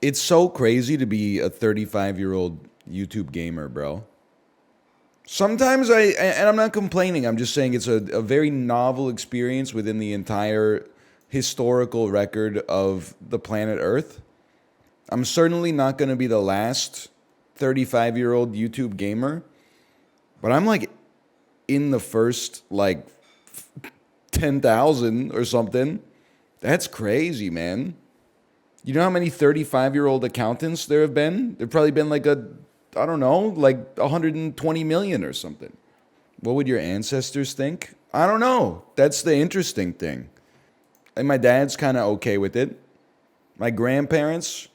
It's so crazy to be a 35-year-old YouTube gamer, bro. Sometimes and I'm not complaining, I'm just saying it's a very novel experience within the entire historical record of the planet Earth. I'm certainly not going to be the last 35-year-old YouTube gamer, but I'm like in the first like 10,000 or something. That's crazy, man. You know how many 35-year-old accountants there have been? There've probably been like I don't know, like 120 million or something. What would your ancestors think? I don't know. That's the interesting thing. And my dad's kind of okay with it. My grandparents,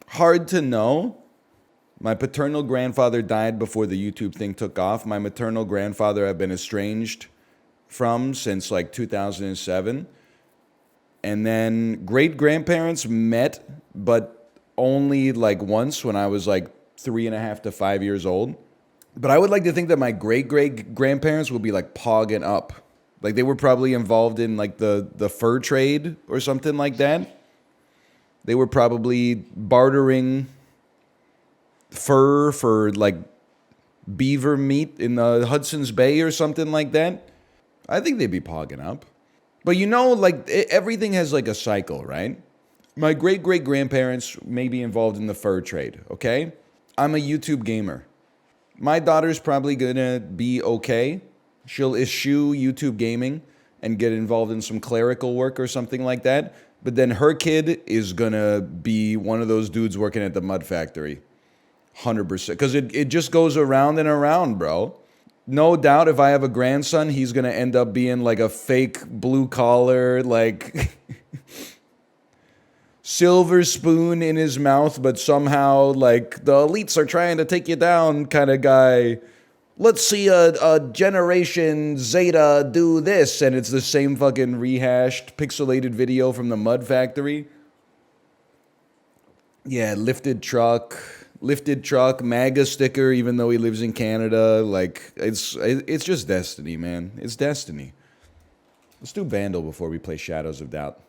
hard to know. My paternal grandfather died before the YouTube thing took off. My maternal grandfather I've been estranged from since like 2007. And then great grandparents met, but only like once when I was like 3.5 to 5 years old. But I would like to think that my great great grandparents will be like pogging up. Like they were probably involved in like the fur trade or something like that. They were probably bartering fur for like beaver meat in the Hudson's Bay or something like that. I think they'd be pogging up. But you know, like everything has like a cycle, right? My great great grandparents may be involved in the fur trade, okay? I'm a YouTube gamer. My daughter's probably gonna be okay. She'll eschew YouTube gaming and get involved in some clerical work or something like that. But then her kid is gonna be one of those dudes working at the mud factory. 100%. Because it just goes around and around, bro. No doubt if I have a grandson, he's gonna end up being like a fake blue collar, like silver spoon in his mouth, but somehow like the elites are trying to take you down kind of guy. Let's see a Generation Zeta do this, and it's the same fucking rehashed pixelated video from the mud factory. Yeah, lifted truck, MAGA sticker, even though he lives in Canada. Like it's just destiny, man. It's destiny. Let's do Bandle before we play Shadows of Doubt.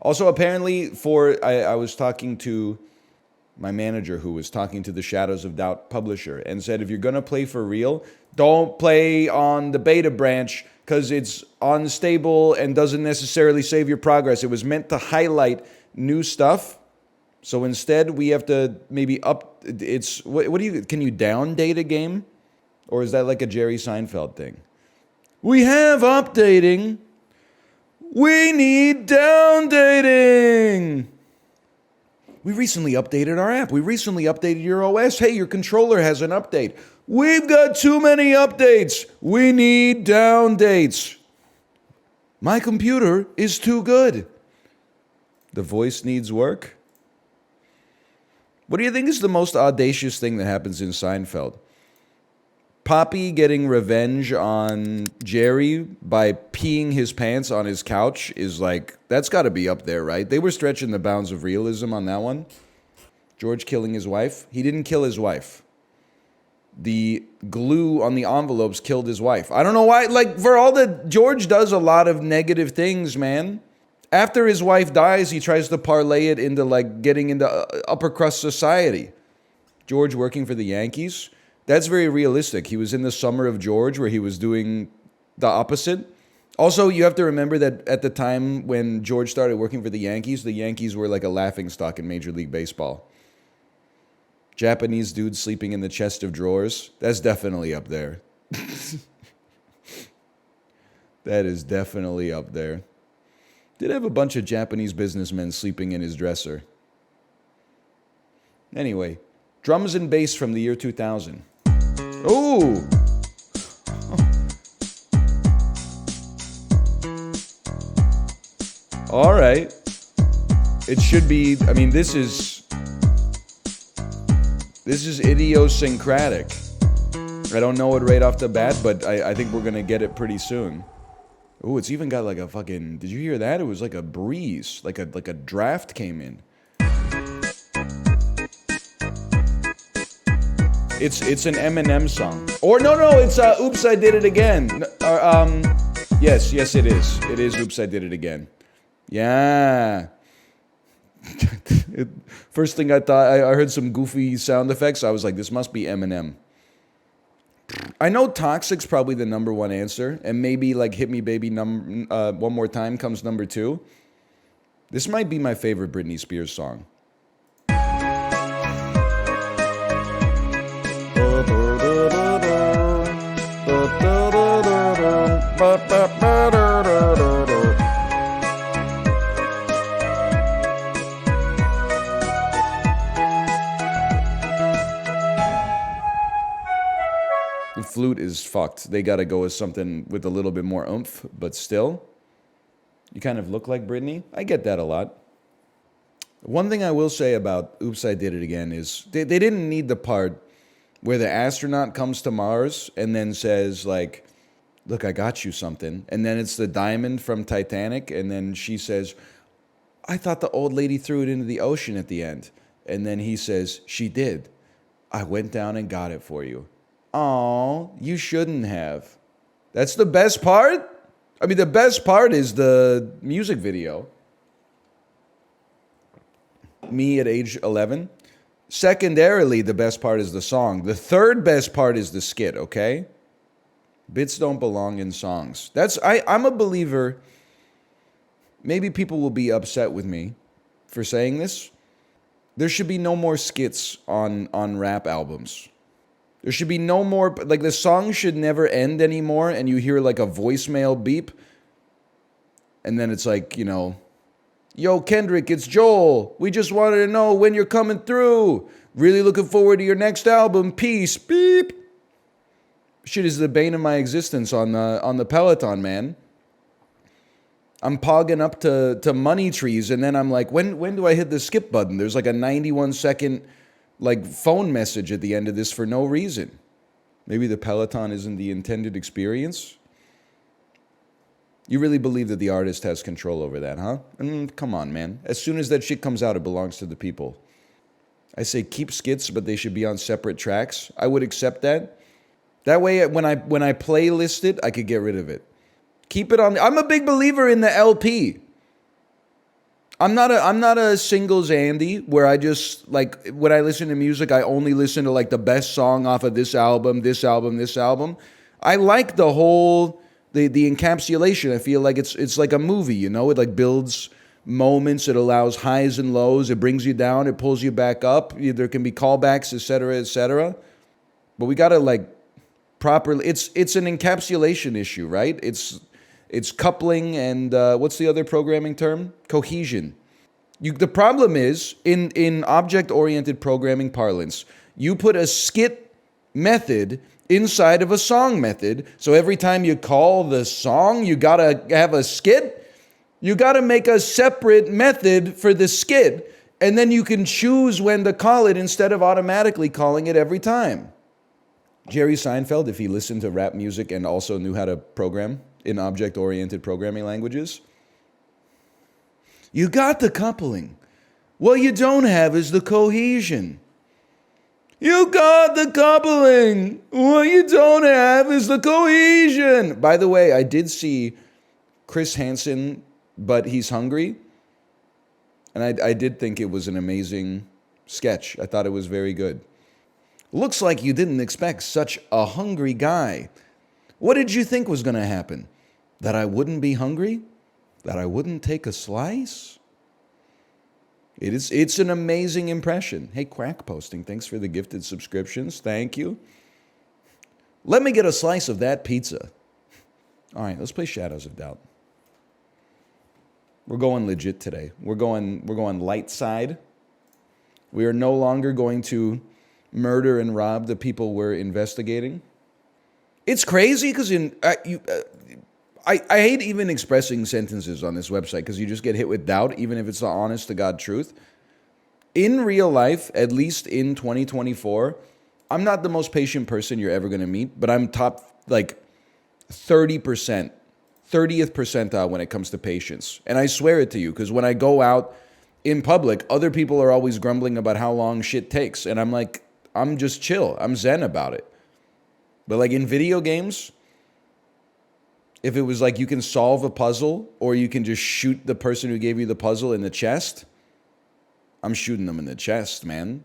Also, apparently, I was talking to my manager who was talking to the Shadows of Doubt publisher and said, if you're going to play for real, don't play on the beta branch because it's unstable and doesn't necessarily save your progress. It was meant to highlight new stuff. So instead, we have to maybe what do you, can you down date a game? Or is that like a Jerry Seinfeld thing? We have updating. We need down dating. We recently updated our app. We recently updated your OS. Hey, your controller has an update. We've got too many updates. We need down dates. My computer is too good. The voice needs work. What do you think is the most audacious thing that happens in Seinfeld? Poppy getting revenge on Jerry by peeing his pants on his couch is like, that's got to be up there, right? They were stretching the bounds of realism on that one. George killing his wife. He didn't kill his wife. The glue on the envelopes killed his wife. I don't know why. Like, for all that, George does a lot of negative things, man. After his wife dies, he tries to parlay it into, like, getting into upper crust society. George working for the Yankees. That's very realistic. He was in the summer of George where he was doing the opposite. Also, you have to remember that at the time when George started working for the Yankees were like a laughingstock in Major League Baseball. Japanese dude sleeping in the chest of drawers. That's definitely up there. That is definitely up there. Did have a bunch of Japanese businessmen sleeping in his dresser. Anyway, drums and bass from the year 2000. Ooh! All right. It should be, I mean, this is idiosyncratic. I don't know it right off the bat, but I think we're going to get it pretty soon. Ooh, it's even got like a fucking, did you hear that? It was like a breeze, like a draft came in. It's an Eminem song. Or no, it's Oops, I Did It Again. Yes, it is. It is Oops, I Did It Again. Yeah. First thing I thought, I heard some goofy sound effects. I was like, this must be Eminem. I know Toxic's probably the number one answer, and maybe like Hit Me Baby One More Time comes number two. This might be my favorite Britney Spears song. The flute is fucked. They gotta go with something with a little bit more oomph, but still, you kind of look like Britney. I get that a lot. One thing I will say about Oops, I Did It Again is they didn't need the part where the astronaut comes to Mars and then says, like, look, I got you something. And then it's the diamond from Titanic, and then she says, I thought the old lady threw it into the ocean at the end. And then he says, she did. I went down and got it for you. Aw, you shouldn't have. That's the best part? I mean, the best part is the music video. Me at age 11. Secondarily, the best part is the song. The third best part is the skit, okay? Bits don't belong in songs. I'm a believer. Maybe people will be upset with me for saying this. There should be no more skits on rap albums. There should be no more, like the song should never end anymore, and you hear like a voicemail beep, and then it's like, you know, yo, Kendrick, it's Joel. We just wanted to know when you're coming through. Really looking forward to your next album. Peace. Beep. Shit is the bane of my existence on the Peloton, man. I'm pogging up to money trees, and then I'm like, when do I hit the skip button? There's like a 91-second like phone message at the end of this for no reason. Maybe the Peloton isn't the intended experience. You really believe that the artist has control over that, huh? Come on, man. As soon as that shit comes out, it belongs to the people. I say keep skits, but they should be on separate tracks. I would accept that. That way, when I playlist it, I could get rid of it. Keep it on. I'm a big believer in the LP. I'm not a singles Andy where I just, like, when I listen to music, I only listen to like the best song off of this album, this album, this album. I like the whole the encapsulation. I feel like it's like a movie, you know? It like builds moments, it allows highs and lows, it brings you down, it pulls you back up. There can be callbacks, etc., etc. But we got to like properly it's an encapsulation issue, right? It's coupling and what's the other programming term? Cohesion. The problem is, in object-oriented programming parlance, you put a skit method inside of a song method, so every time you call the song, you gotta have a skit. You gotta make a separate method for the skit, and then you can choose when to call it instead of automatically calling it every time. Jerry Seinfeld, if he listened to rap music and also knew how to program in object-oriented programming languages. You got the coupling. What you don't have is the cohesion. You got the coupling. What you don't have is the cohesion. By the way, I did see Chris Hansen, But He's Hungry. And I did think it was an amazing sketch. I thought it was very good. Looks like you didn't expect such a hungry guy. What did you think was going to happen? That I wouldn't be hungry? That I wouldn't take a slice? It's an amazing impression. Hey, Quack Posting, thanks for the gifted subscriptions. Thank you. Let me get a slice of that pizza. All right, let's play Shadows of Doubt. We're going legit today. We're going light side. We are no longer going to murder and rob the people we're investigating. It's crazy because I hate even expressing sentences on this website because you just get hit with doubt, even if it's the honest to God truth. In real life, at least in 2024, I'm not the most patient person you're ever going to meet, but I'm top like 30%, 30th percentile when it comes to patience. And I swear it to you, because when I go out in public, other people are always grumbling about how long shit takes. And I'm like, I'm just chill. I'm zen about it. But like in video games, if it was like you can solve a puzzle or you can just shoot the person who gave you the puzzle in the chest, I'm shooting them in the chest, man.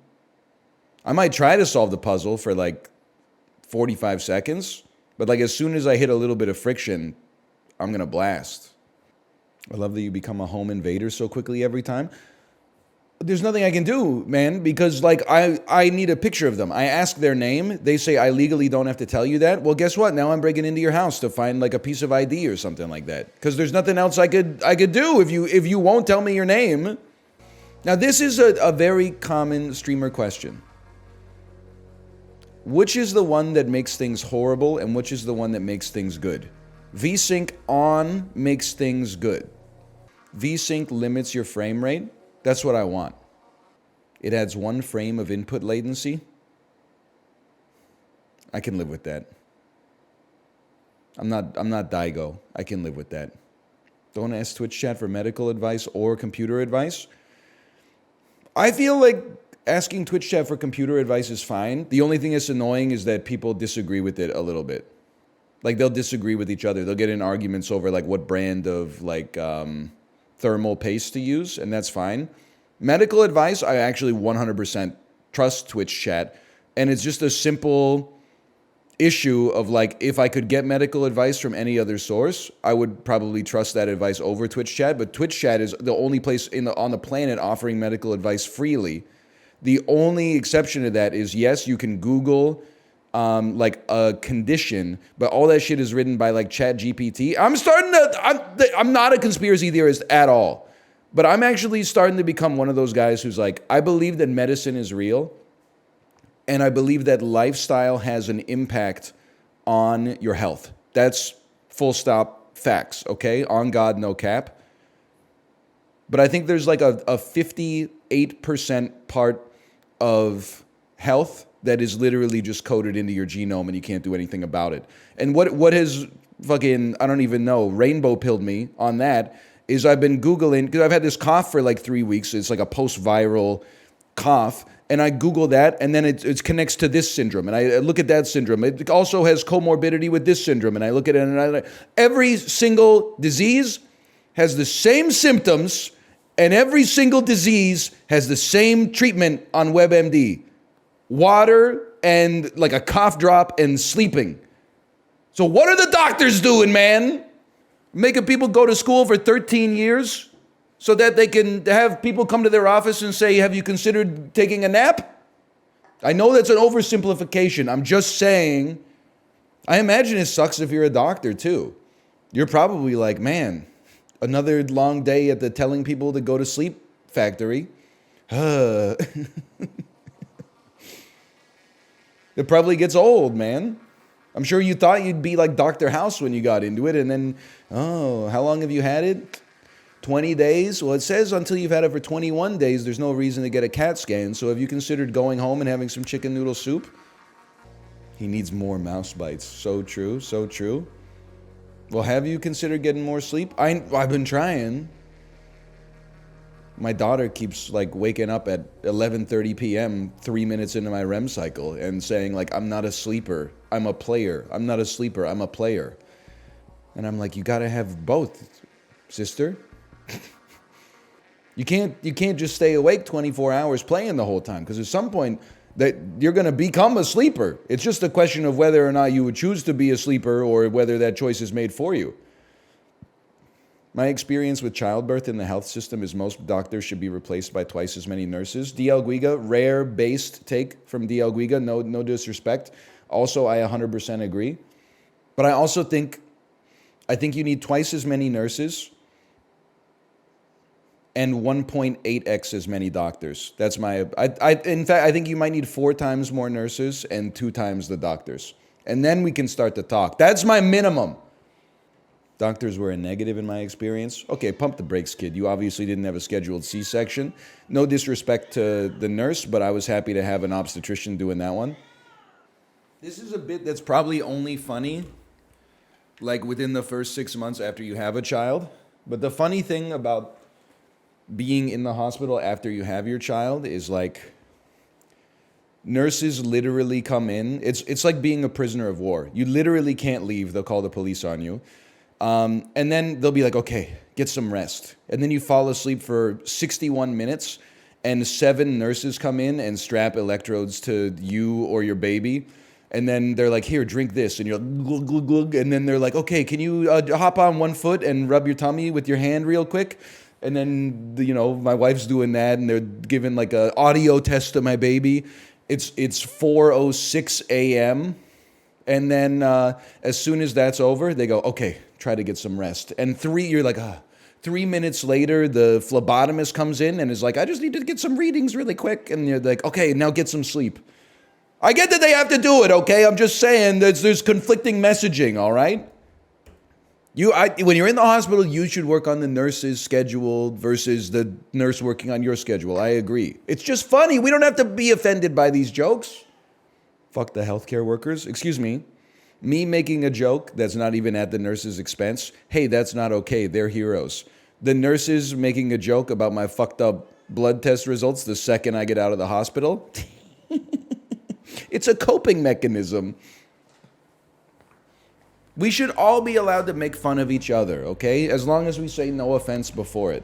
I might try to solve the puzzle for like 45 seconds, but like as soon as I hit a little bit of friction, I'm gonna blast. I love that you become a home invader so quickly every time. There's nothing I can do, man, because like I need a picture of them. I ask their name. They say I legally don't have to tell you that. Well, guess what? Now I'm breaking into your house to find like a piece of ID or something like that. Because there's nothing else I could do if you won't tell me your name. Now this is a very common streamer question. Which is the one that makes things horrible and which is the one that makes things good? VSync on makes things good. VSync limits your frame rate. That's what I want. It adds 1 frame of input latency. I can live with that. I'm not Daigo. I can live with that. Don't ask Twitch chat for medical advice or computer advice. I feel like asking Twitch chat for computer advice is fine. The only thing that's annoying is that people disagree with it a little bit. Like they'll disagree with each other. They'll get in arguments over like what brand of like thermal paste to use, and that's fine. Medical advice, I actually 100% trust Twitch chat, and it's just a simple issue of like if I could get medical advice from any other source, I would probably trust that advice over Twitch chat, but Twitch chat is the only place on the planet offering medical advice freely. The only exception to that is, yes, you can Google like a condition, but all that shit is written by like ChatGPT. I'm not a conspiracy theorist at all, but I'm actually starting to become one of those guys who's like, I believe that medicine is real, and I believe that lifestyle has an impact on your health. That's full stop facts, okay? On God, no cap. But I think there's like a 58% part of health that is literally just coded into your genome and you can't do anything about it. And what has fucking, I don't even know, rainbow pilled me on that is I've been Googling, because I've had this cough for like 3 weeks. It's like a post-viral cough. And I Google that, and then it connects to this syndrome. And I look at that syndrome. It also has comorbidity with this syndrome. And I look at it, and every single disease has the same symptoms, and every single disease has the same treatment on WebMD. Water and like a cough drop and sleeping. So what are the doctors doing, man? Making people go to school for 13 years so that they can have people come to their office and say, have you considered taking a nap? I know that's an oversimplification. I'm just saying, I imagine it sucks if you're a doctor too. You're probably like, man, another long day at the telling people to go to sleep factory. It probably gets old, man. I'm sure you thought you'd be like Dr. House when you got into it, and then, oh, how long have you had it? 20 days? Well, it says until you've had it for 21 days, there's no reason to get a CAT scan. So have you considered going home and having some chicken noodle soup? He needs more mouse bites. So true, so true. Well, have you considered getting more sleep? I've been trying. My daughter keeps like waking up at 11:30 p.m. 3 minutes into my REM cycle and saying like, I'm not a sleeper, I'm a player. I'm not a sleeper, I'm a player. And I'm like, you gotta have both, sister. You can't just stay awake 24 hours playing the whole time, because at some point that you're gonna become a sleeper. It's just a question of whether or not you would choose to be a sleeper or whether that choice is made for you. My experience with childbirth in the health system is most doctors should be replaced by twice as many nurses. DL Guiga, rare based take from DL Guiga, no disrespect. Also, I 100% agree. But I also think you need twice as many nurses and 1.8x as many doctors. That's my, in fact, I think you might need 4 times more nurses and 2 times the doctors. And then we can start to talk. That's my minimum. Doctors were a negative in my experience. Okay, pump the brakes, kid. You obviously didn't have a scheduled C-section. No disrespect to the nurse, but I was happy to have an obstetrician doing that one. This is a bit that's probably only funny, like within the first 6 months after you have a child. But the funny thing about being in the hospital after you have your child is like, nurses literally come in. It's like being a prisoner of war. You literally can't leave. They'll call the police on you. And then they'll be like, okay, get some rest. And then you fall asleep for 61 minutes. and 7 nurses come in and strap electrodes to you or your baby. And then they're like, here, drink this. And you're like, glug, glug, glug. And then they're like, okay, can you hop on one foot and rub your tummy with your hand real quick? And then, my wife's doing that, and they're giving like a audio test to my baby. It's 4:06 a.m. And then as soon as that's over, they go, okay, try to get some rest. And you're like, 3 minutes later, the phlebotomist comes in and is like, I just need to get some readings really quick. And you're like, okay, now get some sleep. I get that they have to do it, okay? I'm just saying there's conflicting messaging, all right? When you're in the hospital, you should work on the nurse's schedule versus the nurse working on your schedule. I agree. It's just funny. We don't have to be offended by these jokes. Fuck the healthcare workers. Excuse me. Me making a joke that's not even at the nurse's expense. Hey, that's not okay. They're heroes. The nurses making a joke about my fucked up blood test results the second I get out of the hospital. It's a coping mechanism. We should all be allowed to make fun of each other, okay? As long as we say no offense before it.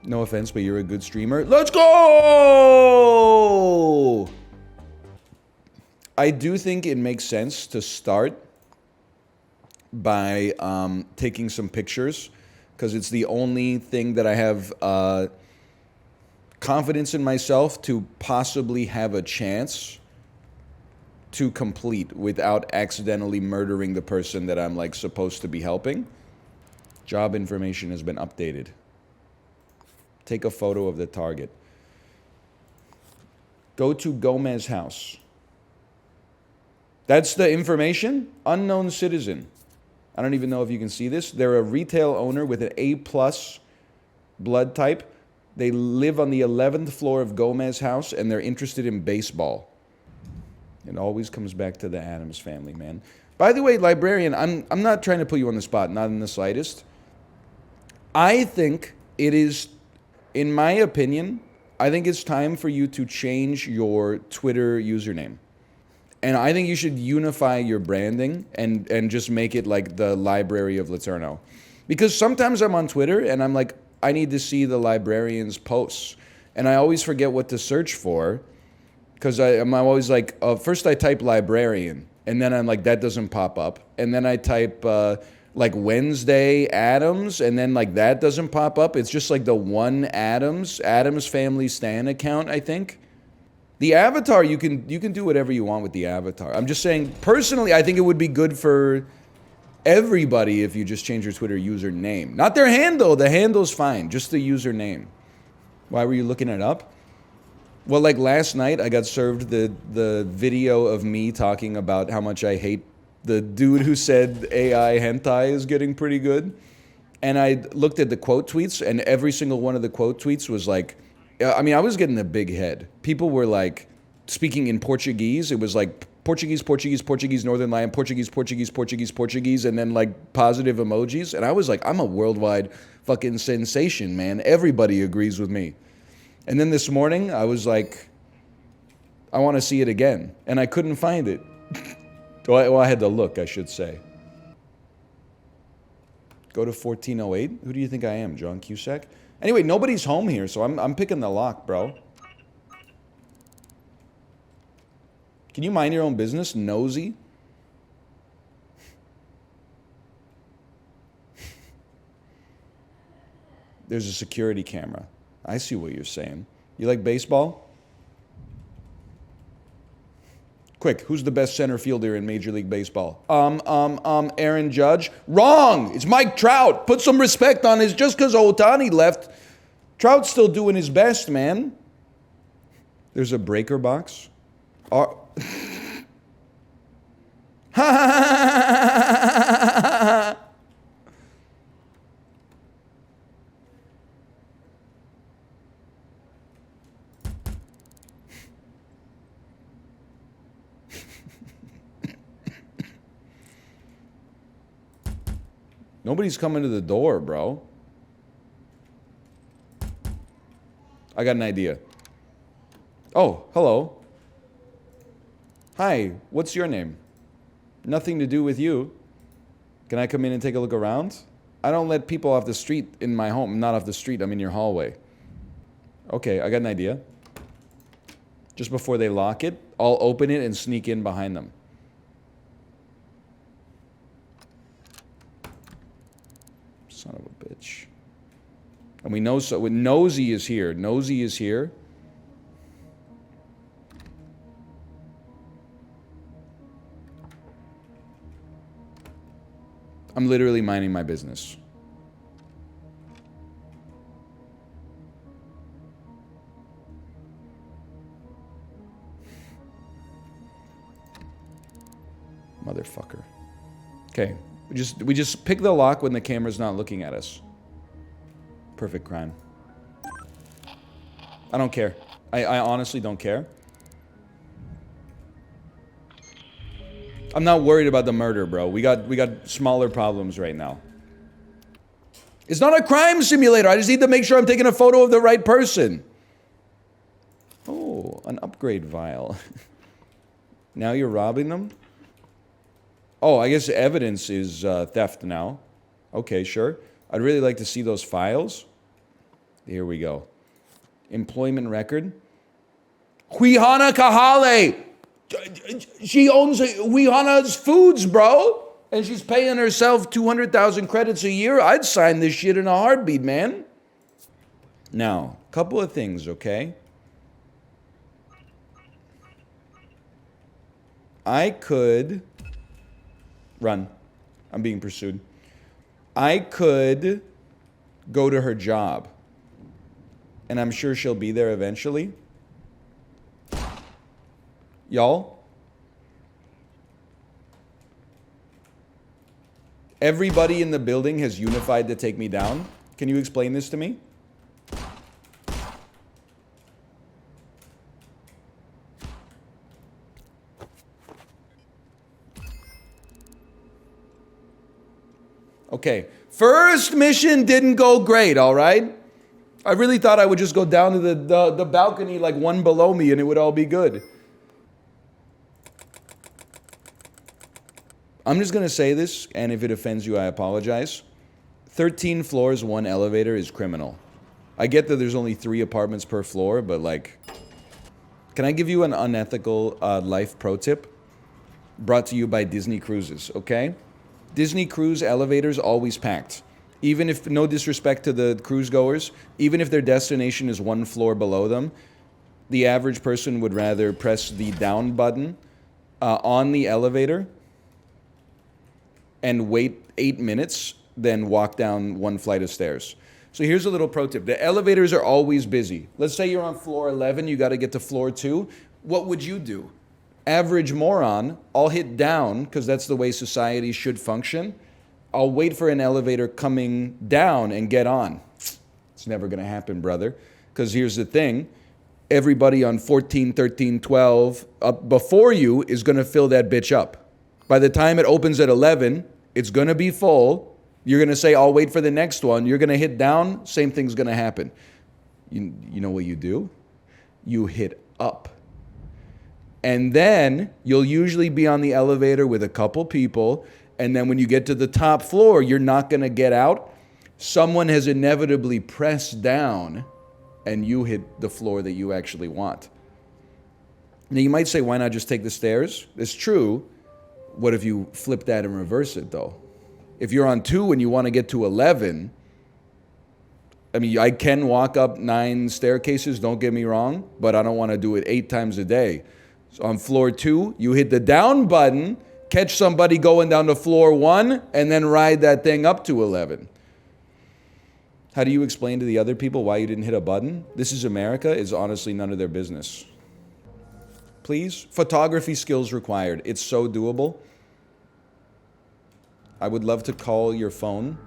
No offense, but you're a good streamer. Let's go! I do think it makes sense to start by taking some pictures, because it's the only thing that I have confidence in myself to possibly have a chance to complete without accidentally murdering the person that I'm like supposed to be helping. Job information has been updated. Take a photo of the target. Go to Gomez house. That's the information. Unknown citizen. I don't even know if you can see this. They're a retail owner with an A+ blood type. They live on the 11th floor of Gomez house, and they're interested in baseball. It always comes back to the Addams family, man. By the way, librarian, I'm not trying to put you on the spot, not in the slightest. I think it is, in my opinion, I think it's time for you to change your Twitter username. And I think you should unify your branding and just make it like the Library of Letourneau. Because sometimes I'm on Twitter and I'm like, I need to see the librarian's posts. And I always forget what to search for. Because I'm always like, first I type librarian. And then I'm like, that doesn't pop up. And then I type like Wednesday Addams. And then like that doesn't pop up. It's just like the one Addams Family Stan account, I think. The avatar, you can do whatever you want with the avatar. I'm just saying, personally, I think it would be good for everybody if you just change your Twitter username. Not their handle. The handle's fine. Just the username. Why were you looking it up? Well, like last night, I got served the video of me talking about how much I hate the dude who said AI hentai is getting pretty good. And I looked at the quote tweets, and every single one of the quote tweets was like, I mean, I was getting a big head. People were like speaking in Portuguese. It was like Portuguese, northernlion, Portuguese, and then like positive emojis. And I was like, I'm a worldwide fucking sensation, man. Everybody agrees with me. And then this morning, I was like, I want to see it again. And I couldn't find it. Well, I had to look, I should say. Go to 1408? Who do you think I am, John Cusack? Anyway, nobody's home here, so I'm picking the lock, bro. Can you mind your own business, nosy? There's a security camera. I see what you're saying. You like baseball? Quick, who's the best center fielder in Major League Baseball? Aaron Judge? Wrong! It's Mike Trout. Put some respect on his, just because Ohtani left. Trout's still doing his best, man. There's a breaker box. Nobody's coming to the door, bro. I got an idea. Oh, hello. Hi, what's your name? Nothing to do with you. Can I come in and take a look around? I don't let people off the street in my home. I'm not off the street, I'm in your hallway. Okay, I got an idea. Just before they lock it, I'll open it and sneak in behind them. Son of a bitch. And we know so. When Nosy is here. Nosy is here. I'm literally minding my business. Motherfucker. Okay. We just pick the lock when the camera's not looking at us. Perfect crime. I don't care. I honestly don't care. I'm not worried about the murder, bro. We got smaller problems right now. It's not a crime simulator. I just need to make sure I'm taking a photo of the right person. Oh, an upgrade vial. Now you're robbing them? Oh, I guess evidence is theft now. Okay, sure. I'd really like to see those files. Here we go. Employment record. Huihana Kahale! She owns Huihana's Foods, bro! And she's paying herself 200,000 credits a year. I'd sign this shit in a heartbeat, man. Now, a couple of things, okay? I could... Run. I'm being pursued. I could go to her job. And I'm sure she'll be there eventually. Y'all? Everybody in the building has unified to take me down. Can you explain this to me? Okay, first mission didn't go great, all right? I really thought I would just go down to the balcony like one below me and it would all be good. I'm just going to say this, and if it offends you, I apologize. 13 floors, 1 elevator is criminal. I get that there's only 3 apartments per floor, but like... Can I give you an unethical life pro tip? Brought to you by Disney Cruises, okay? Disney Cruise elevators always packed. Even if, no disrespect to the cruise goers, even if their destination is 1 floor below them, the average person would rather press the down button on the elevator and wait 8 minutes than walk down 1 flight of stairs. So here's a little pro tip. The elevators are always busy. Let's say you're on floor 11, you got to get to floor 2. What would you do? Average moron, I'll hit down, because that's the way society should function. I'll wait for an elevator coming down and get on. It's never going to happen, brother. Because here's the thing. Everybody on 14, 13, 12 up before you is going to fill that bitch up. By the time it opens at 11, it's going to be full. You're going to say, I'll wait for the next one. You're going to hit down. Same thing's going to happen. You know what you do? You hit up. And then you'll usually be on the elevator with a couple people. And then when you get to the top floor, you're not going to get out. Someone has inevitably pressed down and you hit the floor that you actually want. Now you might say, why not just take the stairs? It's true. What if you flip that and reverse it though? If you're on 2 and you want to get to 11, I mean, I can walk up 9 staircases, don't get me wrong, but I don't want to do it 8 times a day. So on floor 2, you hit the down button, catch somebody going down to floor 1, and then ride that thing up to 11. How do you explain to the other people why you didn't hit a button? This is America is honestly none of their business. Please? Photography skills required. It's so doable. I would love to call your phone.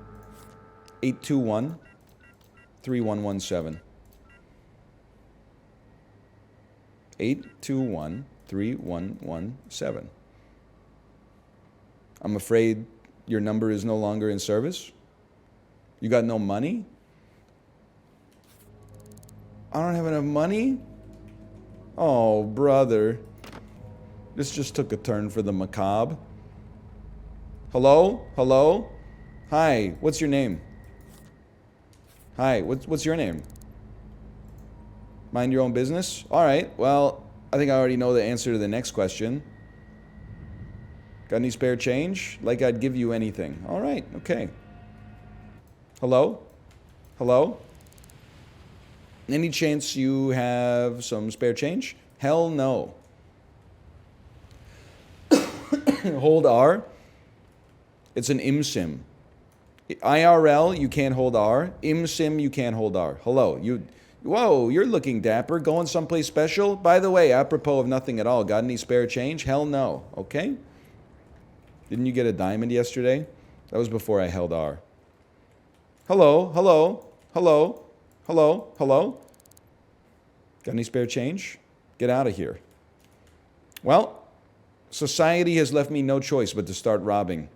821-3117. 821-3117. I'm afraid your number is no longer in service. You got no money? I don't have enough money? Oh, brother. This just took a turn for the macabre. Hello? Hello? Hi, what's your name? Hi, what's your name? Mind your own business? All right, well, I think I already know the answer to the next question. Got any spare change? Like I'd give you anything. All right, okay. Hello? Hello? Any chance you have some spare change? Hell no. Hold R. It's an IMSIM. IRL, you can't hold R. IMSIM, you can't hold R. Hello, whoa, you're looking dapper. Going someplace special? By the way, apropos of nothing at all, got any spare change? Hell no, okay? Didn't you get a diamond yesterday? That was before I held R. Hello, hello, hello, hello, hello? Got any spare change? Get out of here. Well, society has left me no choice but to start robbing.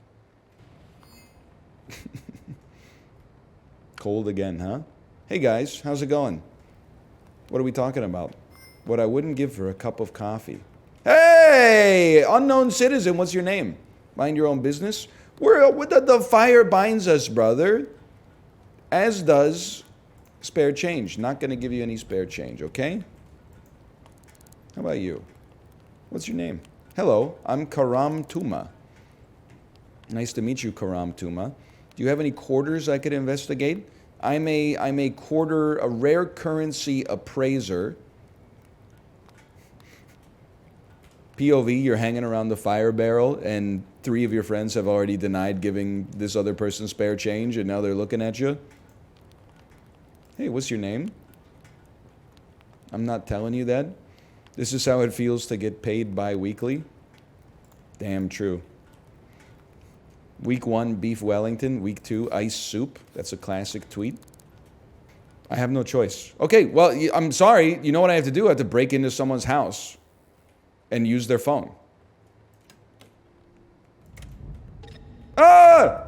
Cold again, huh? Hey guys, how's it going? What are we talking about? What I wouldn't give for a cup of coffee. Hey! Unknown citizen, what's your name? Mind your own business? The fire binds us, brother. As does spare change. Not gonna give you any spare change, okay? How about you? What's your name? Hello, I'm Karam Tuma. Nice to meet you, Karam Tuma. Do you have any quarters I could investigate? I'm a rare currency appraiser. POV, you're hanging around the fire barrel and 3 of your friends have already denied giving this other person spare change and now they're looking at you. Hey, what's your name? I'm not telling you that. This is how it feels to get paid bi-weekly. Damn true. Week 1, beef Wellington. Week 2, ice soup. That's a classic tweet. I have no choice. Okay, well, I'm sorry. You know what I have to do? I have to break into someone's house and use their phone. Ah!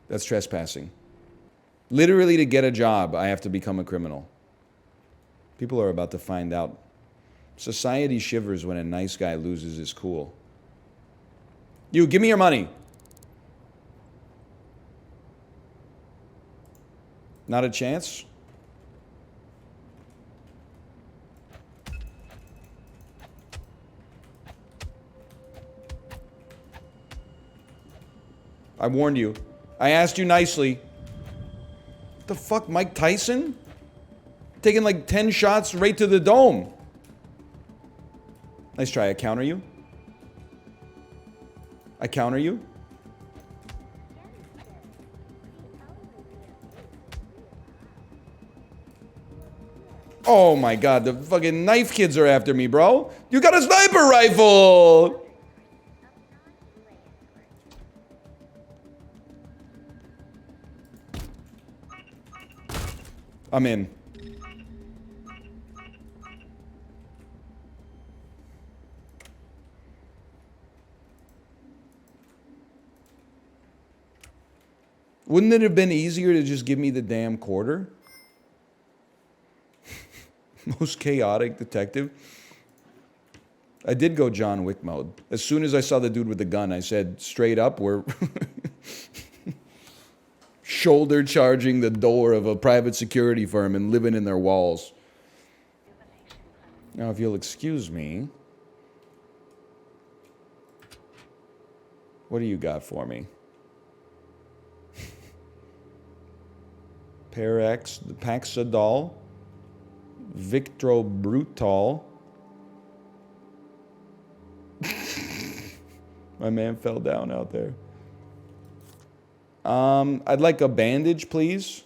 That's trespassing. Literally, to get a job, I have to become a criminal. People are about to find out. Society shivers when a nice guy loses his cool. You, give me your money. Not a chance? I warned you. I asked you nicely. What the fuck, Mike Tyson? Taking like 10 shots right to the dome. Nice try. I counter you. I counter you. Oh my god, the fucking knife kids are after me, bro. You got a sniper rifle! I'm in. Wouldn't it have been easier to just give me the damn quarter? Most chaotic detective. I did go John Wick mode. As soon as I saw the dude with the gun, I said, straight up, we're shoulder charging the door of a private security firm and living in their walls. Now, if you'll excuse me, what do you got for me? Parex, the Paxodol, Victrobrutal. My man fell down out there. I'd like a bandage, please.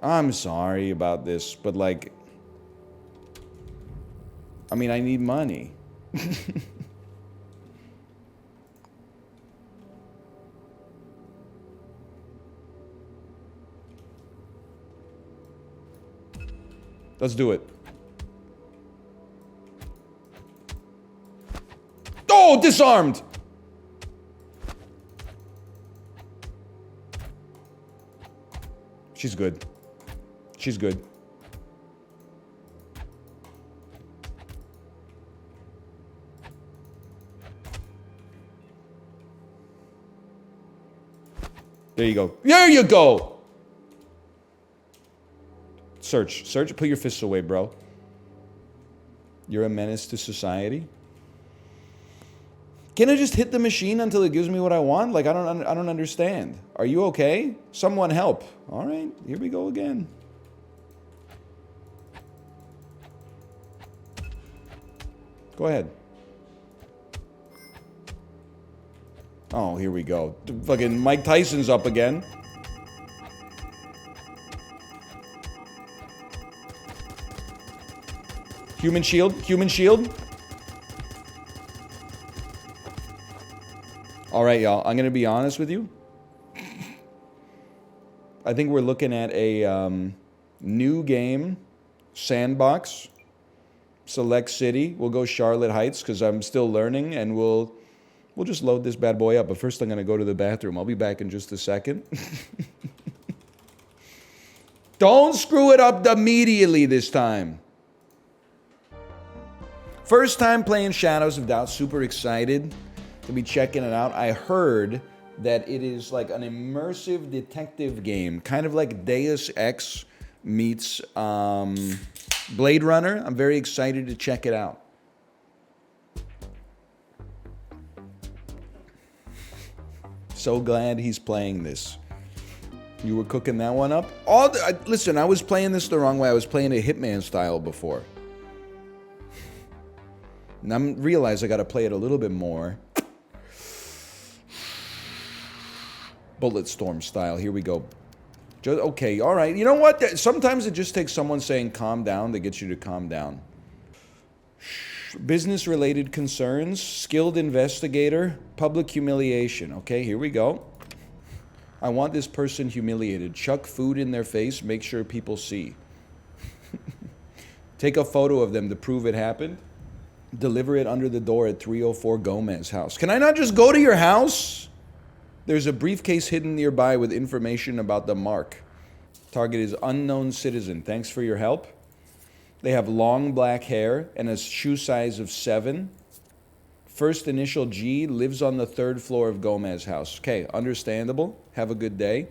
I'm sorry about this, but like, I mean, I need money. Let's do it. Oh, disarmed! She's good. She's good. There you go. There you go! Search. Search. Put your fists away, bro. You're a menace to society. Can I just hit the machine until it gives me what I want? Like, I don't understand. Are you okay? Someone help. All right, here we go again. Go ahead. Oh, here we go. Fucking Mike Tyson's up again. Human shield. Human shield. All right, y'all. I'm going to be honest with you. I think we're looking at a new game, sandbox, select city. We'll go Charlotte Heights because I'm still learning, and we'll just load this bad boy up. But first, I'm going to go to the bathroom. I'll be back in just a second. Don't screw it up immediately this time. First time playing Shadows of Doubt. Super excited to be checking it out. I heard that it is like an immersive detective game, kind of like Deus Ex meets Blade Runner. I'm very excited to check it out. So glad he's playing this. You were cooking that one up? Listen, I was playing this the wrong way. I was playing a Hitman style before. And I realize I got to play it a little bit more. Bulletstorm style. Here we go. Okay, all right. You know what? Sometimes it just takes someone saying calm down to get you to calm down. Business-related concerns, skilled investigator, public humiliation. Okay, here we go. I want this person humiliated. Chuck food in their face, make sure people see. Take a photo of them to prove it happened. Deliver it under the door at 304 Gomez house. Can I not just go to your house? There's a briefcase hidden nearby with information about the mark. Target is unknown citizen. Thanks for your help. They have long black hair and a shoe size of 7. First initial G, lives on the 3rd floor of Gomez house. Okay, understandable. Have a good day.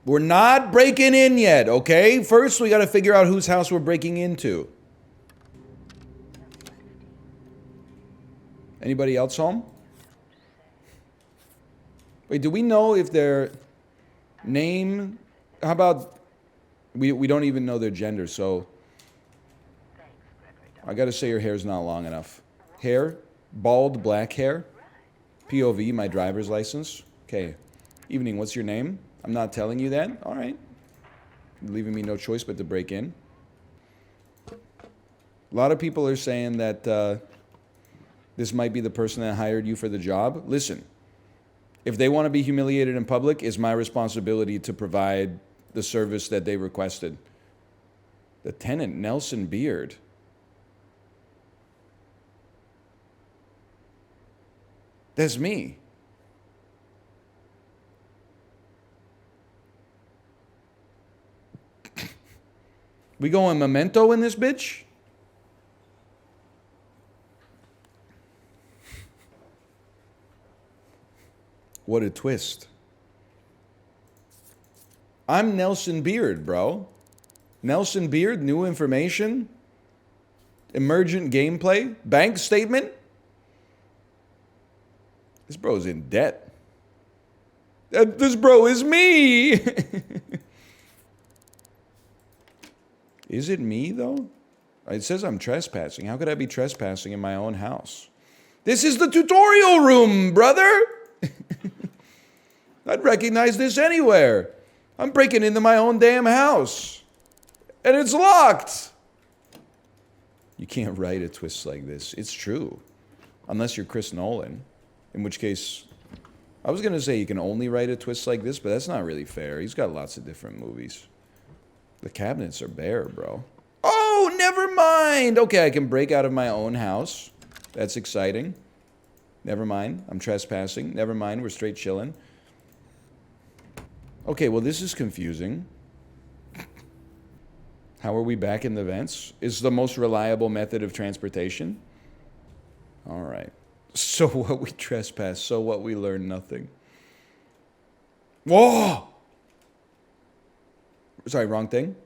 We're not breaking in yet, okay? First, we got to figure out whose house we're breaking into. Anybody else home? Wait, do we know if their name... How about... We don't even know their gender, so... I gotta say your hair's not long enough. Hair? Bald black hair? POV, my driver's license. Okay. Evening, what's your name? I'm not telling you that? All right. Leaving me no choice but to break in. A lot of people are saying that... this might be the person that hired you for the job. Listen, if they want to be humiliated in public, it's my responsibility to provide the service that they requested. Lieutenant Nelson Beard. That's me. We going Memento in this bitch? What a twist. I'm Nelson Beard, bro. Nelson Beard, new information. Emergent gameplay. Bank statement. This bro's in debt. This bro is me. Is it me, though? It says I'm trespassing. How could I be trespassing in my own house? This is the tutorial room, brother. I'd recognize this anywhere. I'm breaking into my own damn house. And it's locked. You can't write a twist like this. It's true. Unless you're Chris Nolan. In which case, I was going to say you can only write a twist like this, but that's not really fair. He's got lots of different movies. The cabinets are bare, bro. Oh, never mind. Okay, I can break out of my own house. That's exciting. Never mind. I'm trespassing. Never mind. We're straight chilling. Okay, well, this is confusing. How are we back in the vents? Is the most reliable method of transportation? All right. So what we trespass, so what we learn nothing. Whoa! Sorry, wrong thing?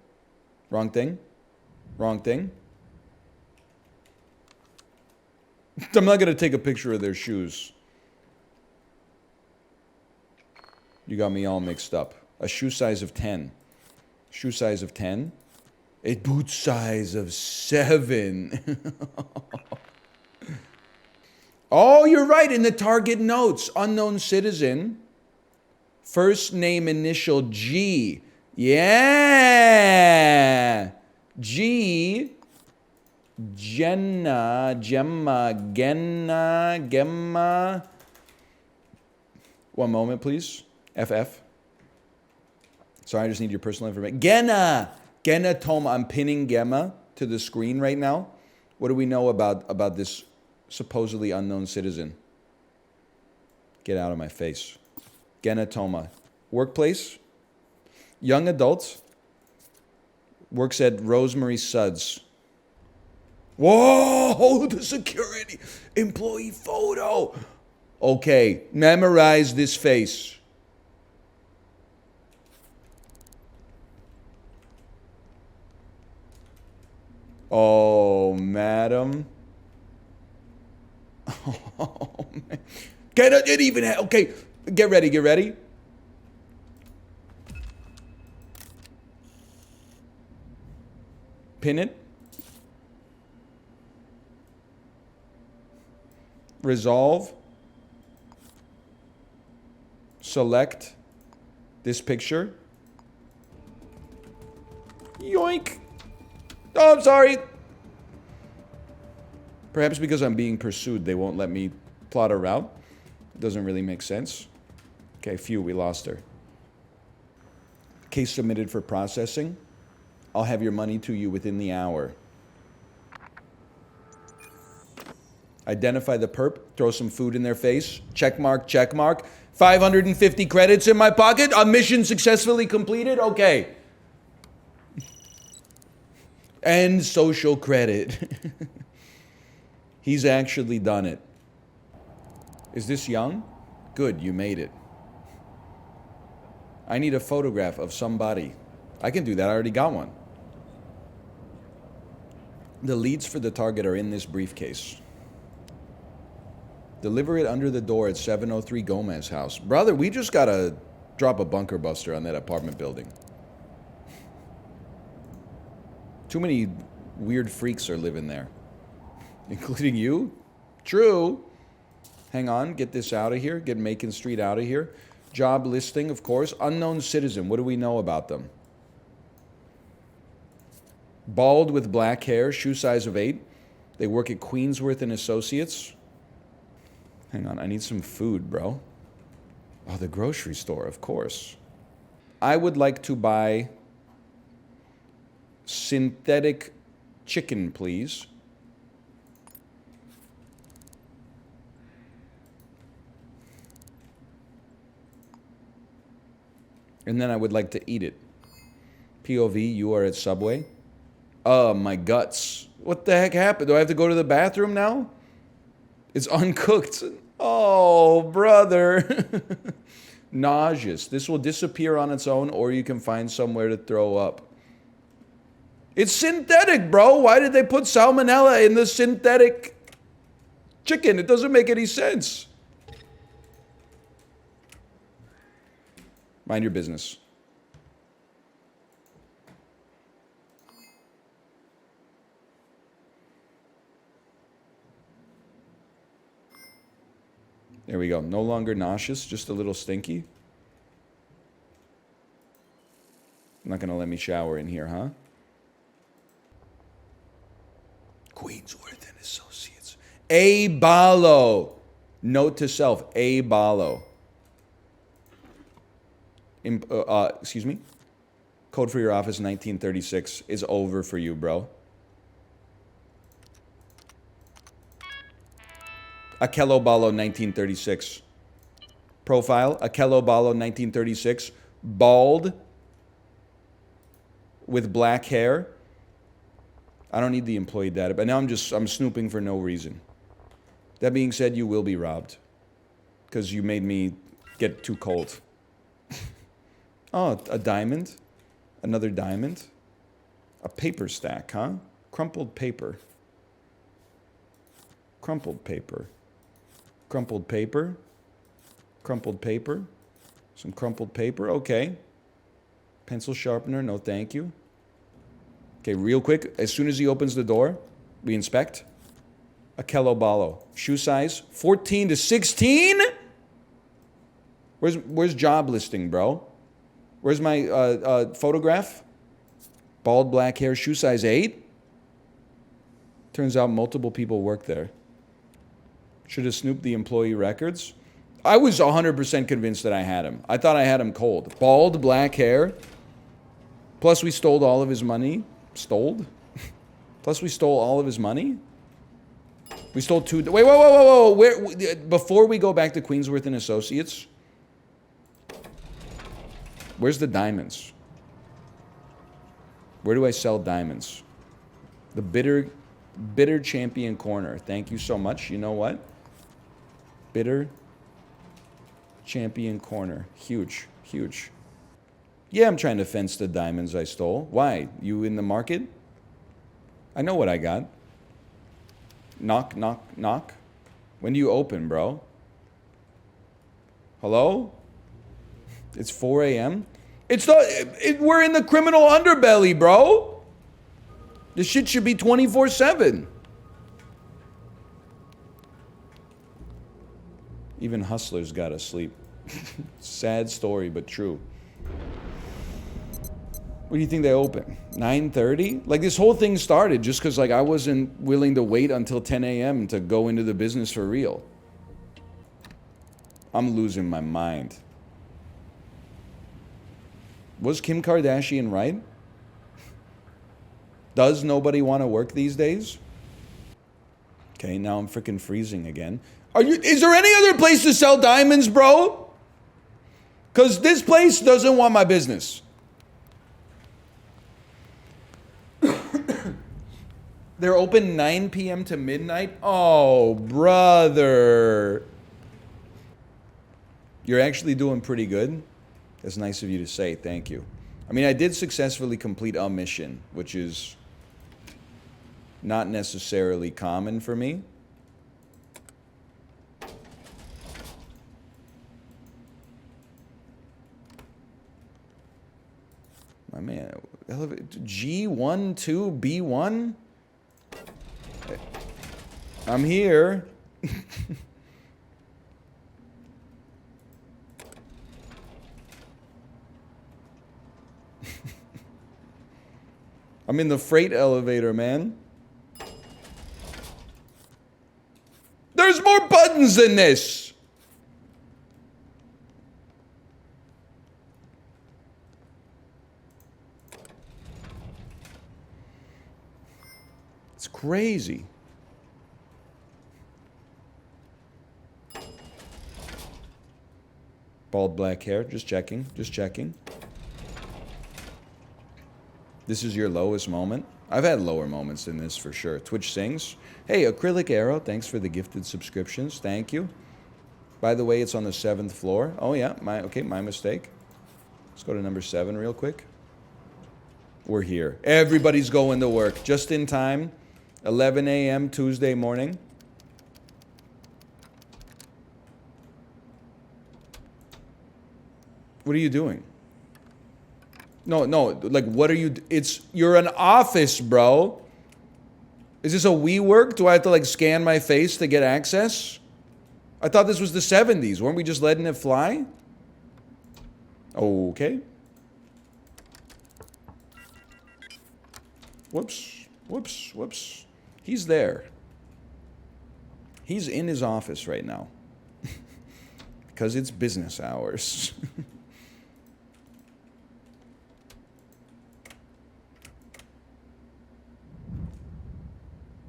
Wrong thing. Wrong thing. I'm not going to take a picture of their shoes. You got me all mixed up. A shoe size of 10. Shoe size of 10. A boot size of 7. Oh, you're right. In the target notes. Unknown citizen. First name initial G. Yeah. G. Gemma. One moment, please. FF. Sorry, I just need your personal information. Genna Toma. I'm pinning Gemma to the screen right now. What do we know about this supposedly unknown citizen? Get out of my face. Genna Toma. Workplace. Young adult. Works at Rosemary Suds. Whoa, the security. Employee photo. Okay, memorize this face. Oh, madam. Oh, man. It even okay, get ready, get ready. Pin it. Resolve. Select this picture. Yoink. Oh, I'm sorry. Perhaps because I'm being pursued, they won't let me plot a route. It doesn't really make sense. Okay, phew, we lost her. Case submitted for processing. I'll have your money to you within the hour. Identify the perp, throw some food in their face. Check mark, check mark. 550 credits in my pocket. A mission successfully completed. Okay. And social credit. He's actually done it. Is this young? Good, you made it. I need a photograph of somebody. I can do that, I already got one. The leads for the target are in this briefcase. Deliver it under the door at 703 Gomez House. Brother, we just gotta drop a bunker buster on that apartment building. Too many weird freaks are living there. Including you? True. Hang on, get this out of here. Get Macon Street out of here. Job listing, of course. Unknown citizen. What do we know about them? Bald with black hair, shoe size of 8. They work at Queensworth and Associates. Hang on, I need some food, bro. Oh, the grocery store, of course. I would like to buy synthetic chicken, please. And then I would like to eat it. POV, you are at Subway. Oh, my guts. What the heck happened? Do I have to go to the bathroom now? It's uncooked. Oh, brother. Nauseous. This will disappear on its own, or you can find somewhere to throw up. It's synthetic, bro. Why did they put salmonella in the synthetic chicken? It doesn't make any sense. Mind your business. There we go. No longer nauseous, just a little stinky. Not going to let me shower in here, huh? Queensworth and Associates. A Balo. Note to self. A Balo. Excuse me? Code for your office 1936 is over for you, bro. Akello Balo 1936. Profile, Akello Balo 1936. Bald. With black hair. I don't need the employee data, but now I'm snooping for no reason. That being said, you will be robbed. Because you made me get too cold. Oh, a diamond? Another diamond? A paper stack, huh? Crumpled paper. Crumpled paper. Crumpled paper. Crumpled paper. Some crumpled paper. Okay. Pencil sharpener. No, thank you. Okay, real quick. As soon as he opens the door, we inspect. A Kelobalo. Shoe size 14 to 16? Where's job listing, bro? Where's my photograph? Bald black hair, shoe size 8? Turns out multiple people work there. Should have snooped the employee records. I was 100% convinced that I had him. I thought I had him cold. Bald black hair. Plus we stole all of his money. Stole? Plus we stole all of his money? We stole two... Wait, whoa. Where, before we go back to Queensworth and Associates... Where's the diamonds? Where do I sell diamonds? The bitter champion corner. Thank you so much. You know what? Bitter champion corner. Huge, huge. Yeah, I'm trying to fence the diamonds I stole. Why? You in the market? I know what I got. Knock, knock, knock. When do you open, bro? Hello? It's 4 a.m.? We're in the criminal underbelly, bro. This shit should be 24/7. Even hustlers gotta sleep. Sad story, but true. What do you think they open? 9:30? Like, this whole thing started just because, like, I wasn't willing to wait until 10 a.m. to go into the business for real. I'm losing my mind. Was Kim Kardashian right? Does nobody want to work these days? Okay, now I'm freaking freezing again. Is there any other place to sell diamonds, bro? Because this place doesn't want my business. They're open 9 p.m. to midnight? Oh, brother. You're actually doing pretty good. That's nice of you to say. Thank you. I mean, I did successfully complete a mission, which is not necessarily common for me. My man, G1, 2, B1? I'm here. I'm in the freight elevator, man. There's more buttons than this. It's crazy. Bald black hair, just checking, just checking. This is your lowest moment? I've had lower moments than this for sure. Twitch sings. Hey, Acrylic Arrow, thanks for the gifted subscriptions. Thank you. By the way, it's on the 7th floor. Oh yeah, my mistake. Let's go to number 7 real quick. We're here. Everybody's going to work just in time. 11 a.m. Tuesday morning. What are you doing? No, like, what are you... You're an office, bro. Is this a WeWork? Do I have to, like, scan my face to get access? I thought this was the 70s. Weren't we just letting it fly? Okay. Whoops. He's there. He's in his office right now. Because it's business hours.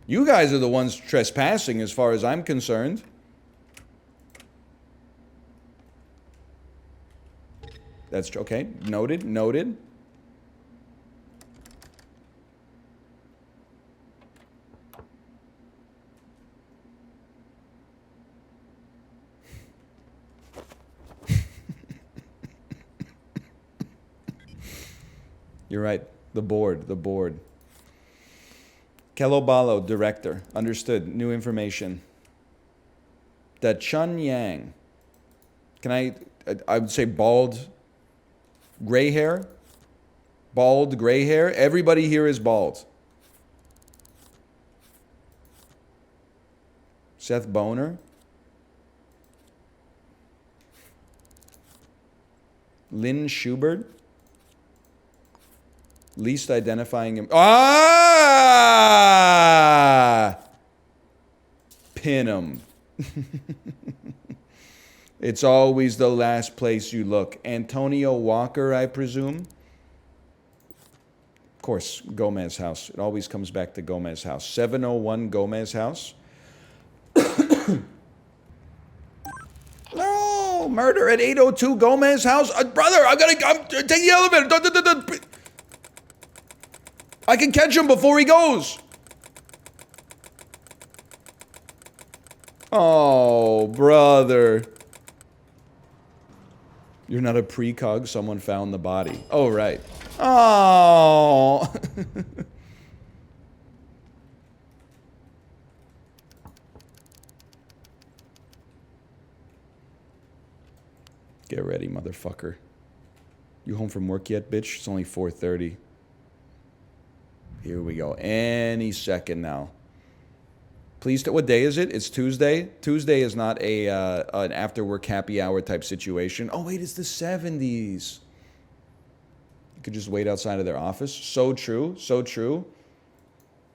You guys are the ones trespassing as far as I'm concerned. That's okay. Noted. You're right. The board, the board. Kelobalo, director. Understood. New information. Da Chun Yang. Can I would say bald, gray hair? Bald, gray hair? Everybody here is bald. Seth Boner. Lynn Schubert. Least identifying him. Ah! Pin him. It's always the last place you look. Antonio Walker, I presume. Of course, Gomez House. It always comes back to Gomez House. 701 Gomez House. No, murder at 802 Gomez House. Brother, I'm take the elevator. I can catch him before he goes. Oh, brother. You're not a precog. Someone found the body. Oh, right. Oh. Get ready, motherfucker. You home from work yet, bitch? It's only 4:30. Here we go. Any second now. Please, what day is it? It's Tuesday. Tuesday is not an after-work happy hour type situation. Oh, wait, it's the 70s. You could just wait outside of their office. So true. So true.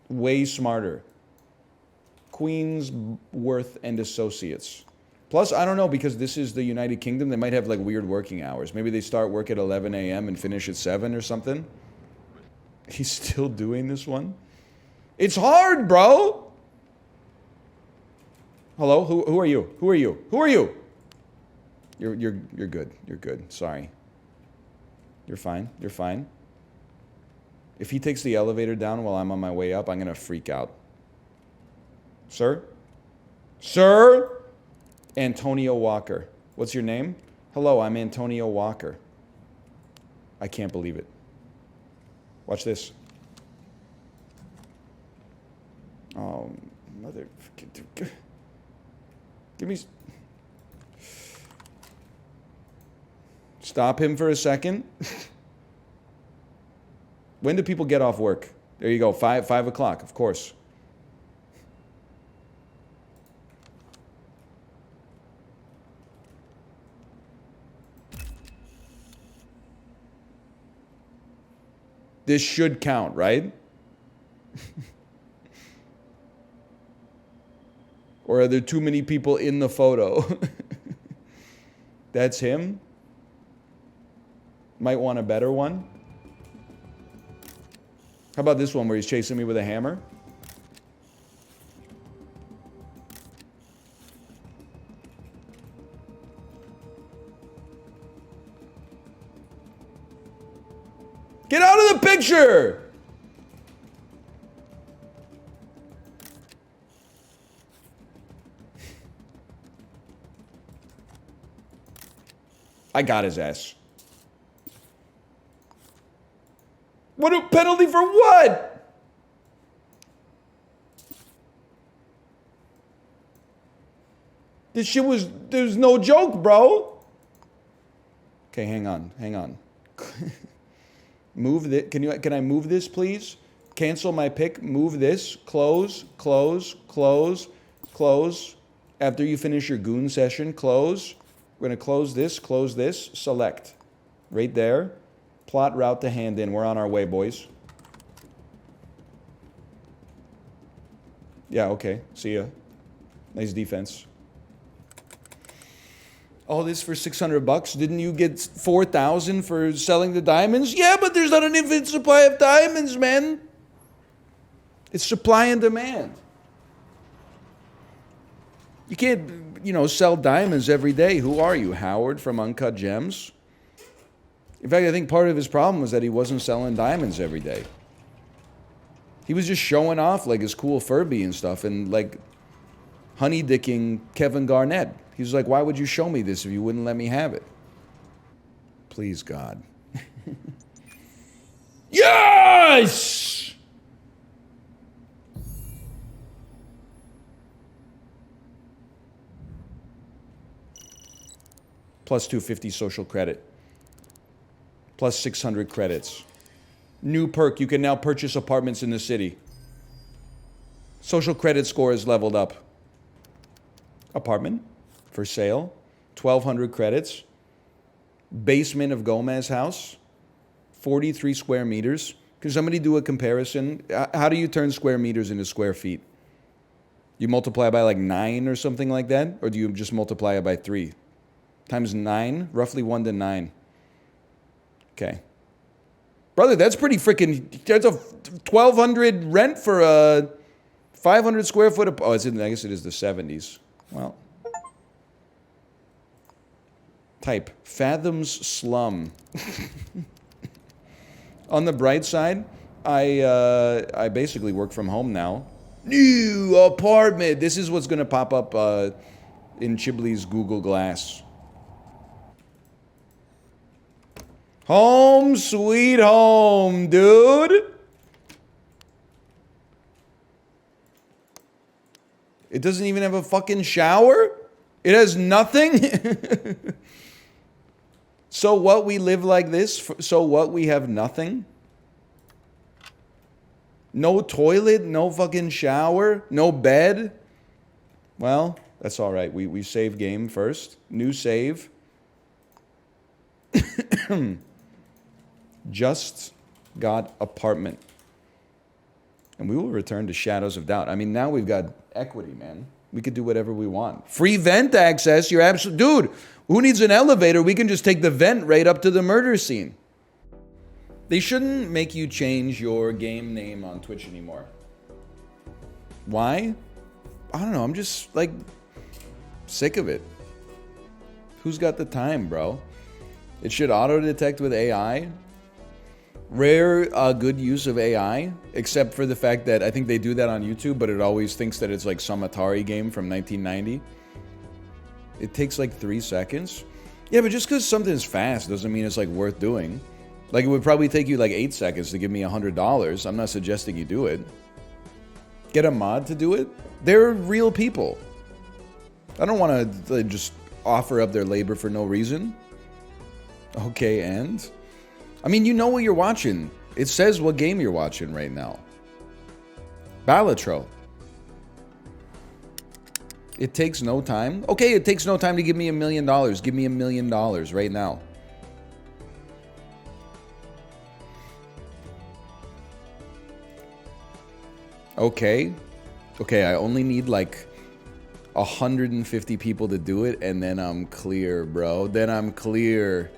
Way smarter. Queensworth and Associates. Plus, I don't know, because this is the United Kingdom, they might have like weird working hours. Maybe they start work at 11 a.m. and finish at 7 or something. He's still doing this one? It's hard, bro! Hello? Who are you? Who are you? Who are you? You're good. You're good. Sorry. You're fine. You're fine. If he takes the elevator down while I'm on my way up, I'm gonna freak out. Sir? Sir? Antonio Walker. What's your name? Hello, I'm Antonio Walker. I can't believe it. Watch this. Oh, mother... Give me... Stop him for a second. When do people get off work? There you go, 5 o'clock, of course. This should count, right? Or are there too many people in the photo? That's him? Might want a better one. How about this one where he's chasing me with a hammer? Get out of the picture! I got his ass. What a penalty for what? This shit was, there's no joke, bro. Okay, hang on, hang on. Move this, can I move this, please? Cancel my pick, move this, close, close, close, close. After you finish your goon session, close. We're gonna close this, select. Right there. Plot route to hand in. We're on our way, boys. Yeah, okay. See ya. Nice defense. All this for 600 bucks? Didn't you get 4,000 for selling the diamonds? Yeah, but there's not an infinite supply of diamonds, man. It's supply and demand. You can't, you know, sell diamonds every day. Who are you, Howard from Uncut Gems? In fact, I think part of his problem was that he wasn't selling diamonds every day. He was just showing off like his cool Furby and stuff and like honey dicking Kevin Garnett. He was like, why would you show me this if you wouldn't let me have it? Please, God. Yeah! Yes! Plus 250 social credit. Plus 600 credits. New perk, you can now purchase apartments in the city. Social credit score is leveled up. Apartment for sale. 1,200 credits. Basement of Gomez house. 43 square meters. Can somebody do a comparison? How do you turn square meters into square feet? You multiply by like 9 or something like that? Or do you just multiply it by 3? Times 9? Roughly 1 to 9. Okay. Brother, that's pretty freaking... That's a 1,200 rent for a 500 square foot... Oh, it's in, I guess it is the 70s. Well... Type. Fathoms slum. On the bright side, I basically work from home now. New apartment! This is what's going to pop up in Chibley's Google Glass. Home sweet home, dude! It doesn't even have a fucking shower? It has nothing? So what, we live like this? So what, we have nothing? No toilet? No fucking shower? No bed? Well, that's all right. We save game first. New save. Just got apartment. And we will return to Shadows of Doubt. I mean, now we've got equity, man. We could do whatever we want. Free vent access. You're absolute... Dude, who needs an elevator? We can just take the vent right up to the murder scene. They shouldn't make you change your game name on Twitch anymore. Why? I don't know. I'm just, like, sick of it. Who's got the time, bro? It should auto-detect with AI. Rare good use of AI, except for the fact that I think they do that on YouTube, but it always thinks that it's like some Atari game from 1990. It takes like 3 seconds. Yeah, but just because something's fast doesn't mean it's like worth doing. Like, it would probably take you like 8 seconds to give me $100. I'm not suggesting you do it. Get a mod to do it. They're real people. I don't want to just offer up their labor for no reason. Okay, and? I mean, you know what you're watching. It says what game you're watching right now. Balatro. It takes no time. Okay, it takes no time to give me $1 million. Give me $1 million right now. Okay. Okay, I only need like 150 people to do it, and then I'm clear, bro. Then I'm clear.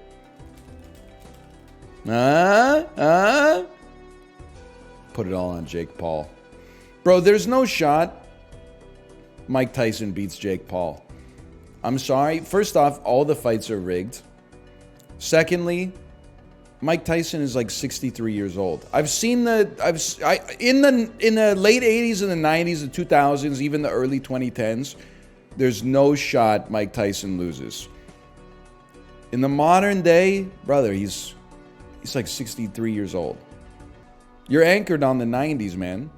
Put it all on Jake Paul. Bro, there's no shot Mike Tyson beats Jake Paul. I'm sorry. First off, all the fights are rigged. Secondly, Mike Tyson is like 63 years old. I've seen in the late 80s and the 90s and 2000s, even the early 2010s, there's no shot Mike Tyson loses. In the modern day, brother, he's like 63 years old. You're anchored on the 90s, man.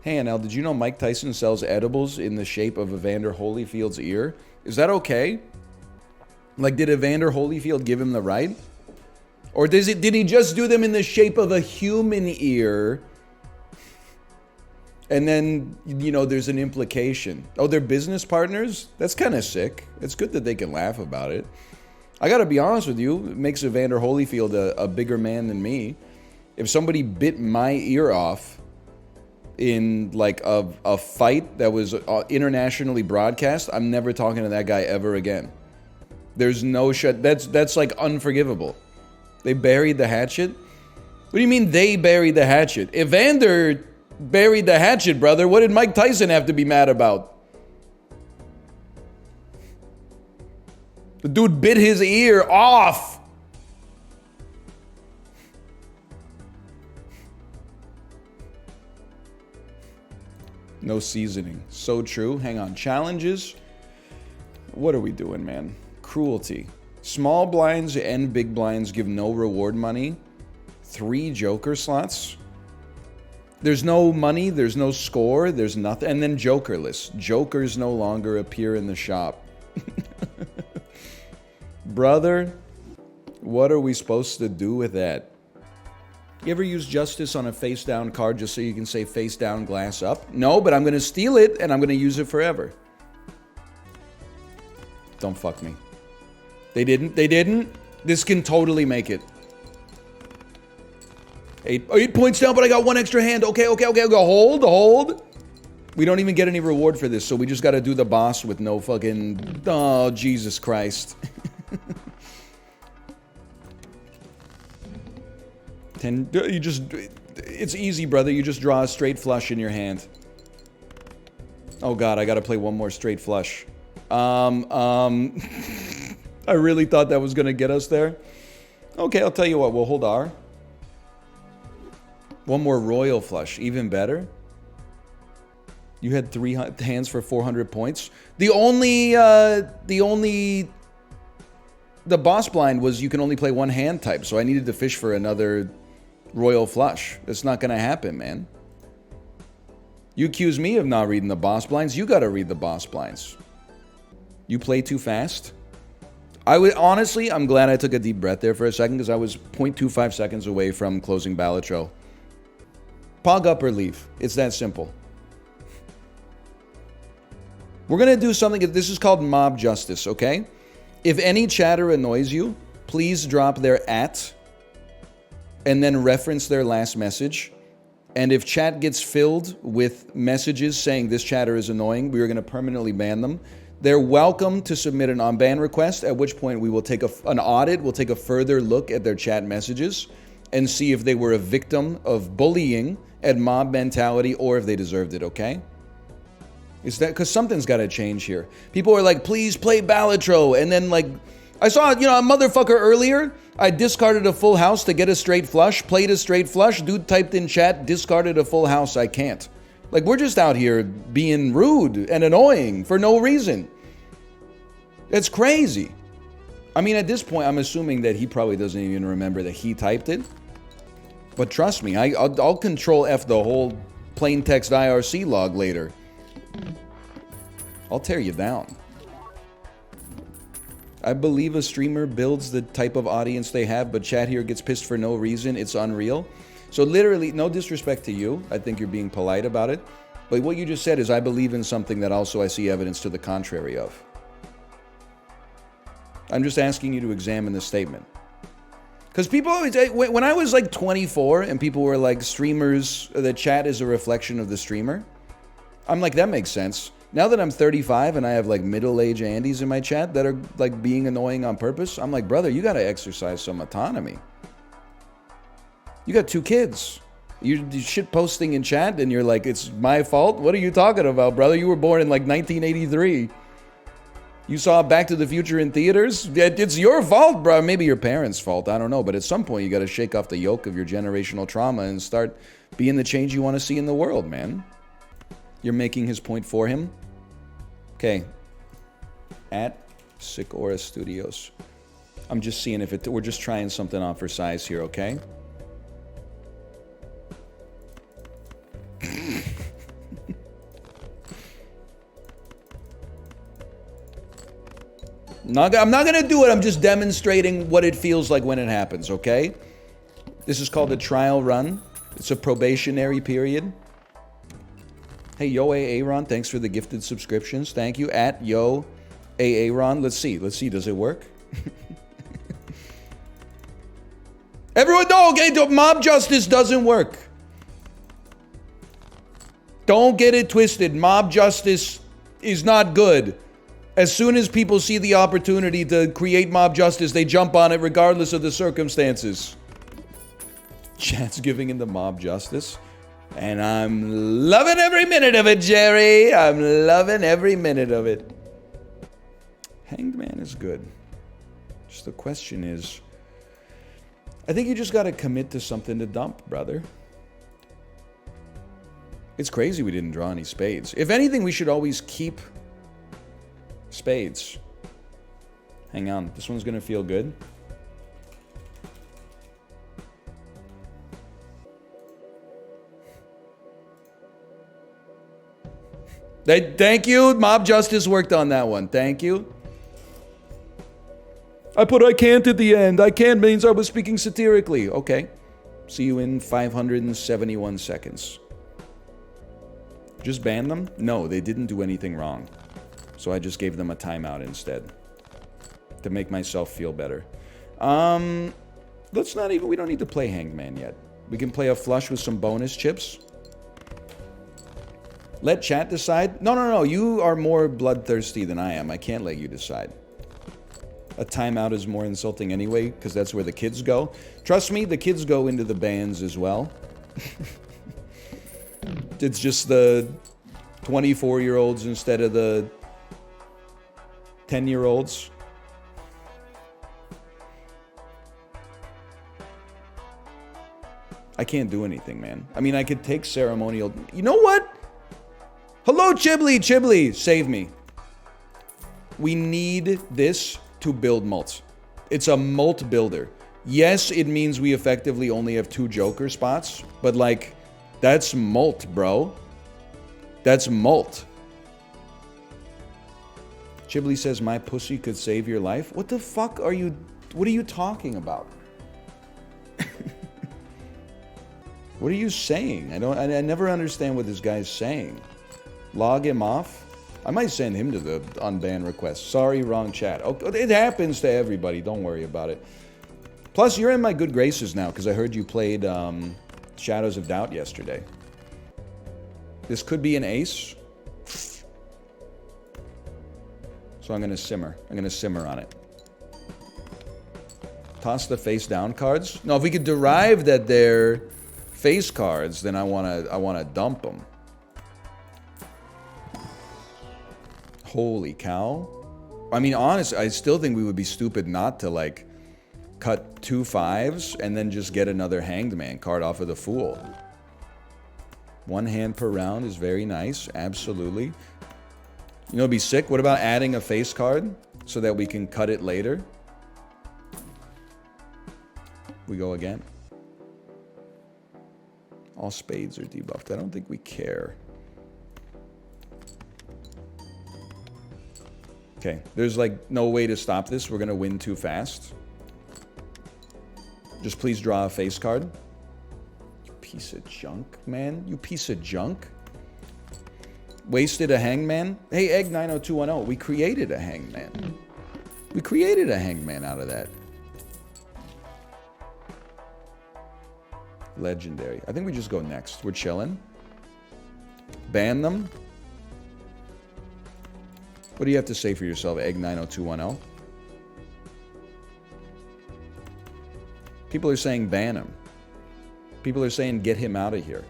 Hey, NL, did you know Mike Tyson sells edibles in the shape of Evander Holyfield's ear? Is that okay? Like, did Evander Holyfield give him the right? Or did he just do them in the shape of a human ear? And then, you know, there's an implication. Oh, they're business partners? That's kind of sick. It's good that they can laugh about it. I gotta be honest with you, it makes Evander Holyfield a bigger man than me. If somebody bit my ear off in like a fight that was internationally broadcast, I'm never talking to that guy ever again. There's no shit. That's like unforgivable. They buried the hatchet? What do you mean they buried the hatchet? Evander buried the hatchet, brother. What did Mike Tyson have to be mad about? The dude bit his ear off. No seasoning. So true. Hang on. Challenges. What are we doing, man? Cruelty. Small blinds and big blinds give no reward money. 3 Joker slots. There's no money, there's no score, there's nothing. And then Jokerless. Jokers no longer appear in the shop. Brother, what are we supposed to do with that? You ever use justice on a face down card just so you can say face down, glass up? No, but I'm going to steal it and I'm going to use it forever. Don't fuck me. They didn't. They didn't. This can totally make it. 8 points down, but I got 1 extra hand. Okay. Hold. We don't even get any reward for this, so we just got to do the boss with no fucking... Oh, Jesus Christ. 10... You just... It's easy, brother. You just draw a straight flush in your hand. Oh, God. I got to play 1 more straight flush. I really thought that was going to get us there. Okay, I'll tell you what. We'll hold R. 1 more royal flush. Even better. You had 3 hands for 400 points. The boss blind was you can only play 1 hand type, so I needed to fish for another royal flush. That's not going to happen, man. You accuse me of not reading the boss blinds. You got to read the boss blinds. You play too fast. Honestly, I'm glad I took a deep breath there for a second because I was 0.25 seconds away from closing Balatro. Pog up or leave. It's that simple. We're going to do something. This is called mob justice, okay? If any chatter annoys you, please drop their @ and then reference their last message. And if chat gets filled with messages saying this chatter is annoying, we are going to permanently ban them. They're welcome to submit an on-ban request, at which point we will take an audit. We'll take a further look at their chat messages and see if they were a victim of bullying and mob mentality or if they deserved it, okay? Is that because something's got to change here? People are like, please play Balatro. And then, like, I saw, a motherfucker earlier. I discarded a full house to get a straight flush, played a straight flush. Dude typed in chat, discarded a full house. I can't. Like, we're just out here being rude and annoying for no reason. It's crazy. I mean, at this point, I'm assuming that he probably doesn't even remember that he typed it. But trust me, I'll control F the whole plain text IRC log later. I'll tear you down. I believe a streamer builds the type of audience they have, but chat here gets pissed for no reason. It's unreal. So literally, no disrespect to you. I think you're being polite about it. But what you just said is I believe in something that also I see evidence to the contrary of. I'm just asking you to examine this statement. Because people always, when I was like 24 and people were like, streamers, the chat is a reflection of the streamer. I'm like, that makes sense. Now that I'm 35 and I have like middle-aged Andes in my chat that are like being annoying on purpose, I'm like, brother, you got to exercise some autonomy. You got 2 kids. You shit posting in chat and you're like, it's my fault? What are you talking about, brother? You were born in like 1983. You saw Back to the Future in theaters? It's your fault, bro. Maybe your parents' fault. I don't know. But at some point, you got to shake off the yoke of your generational trauma and start being the change you want to see in the world, man. You're making his point for him? Okay. At Sick Aura Studios. I'm just seeing if we're just trying something on for size here, okay? I'm not going to do it. I'm just demonstrating what it feels like when it happens, okay? This is called a trial run. It's a probationary period. Hey, Yo Aaron, thanks for the gifted subscriptions. Thank you. At Yo Aaron. Let's see. Does it work? Everyone, no, okay, mob justice doesn't work. Don't get it twisted. Mob justice is not good. As soon as people see the opportunity to create mob justice, they jump on it regardless of the circumstances. Chat's giving in the mob justice. And I'm loving every minute of it, Jerry. I'm loving every minute of it. Hanged Man is good. Just the question is, I think you just got to commit to something to dump, brother. It's crazy we didn't draw any spades. If anything, we should always keep spades. Hang on. This one's going to feel good. Thank you. Mob Justice worked on that one. Thank you. I put I can't at the end. I can't means I was speaking satirically. Okay. See you in 571 seconds. Just ban them? No, they didn't do anything wrong. So I just gave them a timeout instead. To make myself feel better. Let's not even... We don't need to play Hanged Man yet. We can play a flush with some bonus chips. Let chat decide? No. You are more bloodthirsty than I am. I can't let you decide. A timeout is more insulting anyway, because that's where the kids go. Trust me, the kids go into the bans as well. It's just the 24-year-olds instead of the 10-year-olds. I can't do anything, man. I mean, I could take ceremonial... You know what? Hello, Chibli! Save me. We need this to build mults. It's a mult builder. Yes, it means we effectively only have 2 Joker spots, but like, that's mult, bro. That's mult. Chibli says, my pussy could save your life. What the fuck are you... What are you talking about? What are you saying? I never understand what this guy's saying. Log him off? I might send him to the unban request. Sorry, wrong chat. Oh, it happens to everybody. Don't worry about it. Plus, you're in my good graces now because I heard you played Shadows of Doubt yesterday. This could be an ace. So I'm going to simmer. I'm going to simmer on it. Toss the face down cards. No, if we could derive that they're face cards, then I want to dump them. Holy cow. I mean, honestly, I still think we would be stupid not to, like, cut 2 5s and then just get another Hanged Man card off of the Fool. 1 hand per round is very nice. Absolutely. You know, it'd be sick. What about adding a face card so that we can cut it later? We go again. All spades are debuffed. I don't think we care. Okay, there's like no way to stop this. We're gonna win too fast. Just please draw a face card. You piece of junk, man. You piece of junk. Wasted a Hangman. Hey, Egg90210. We created a Hangman. We created a Hangman out of that. Legendary. I think we just go next. We're chilling. Ban them. What do you have to say for yourself, Egg90210? People are saying ban him. People are saying get him out of here.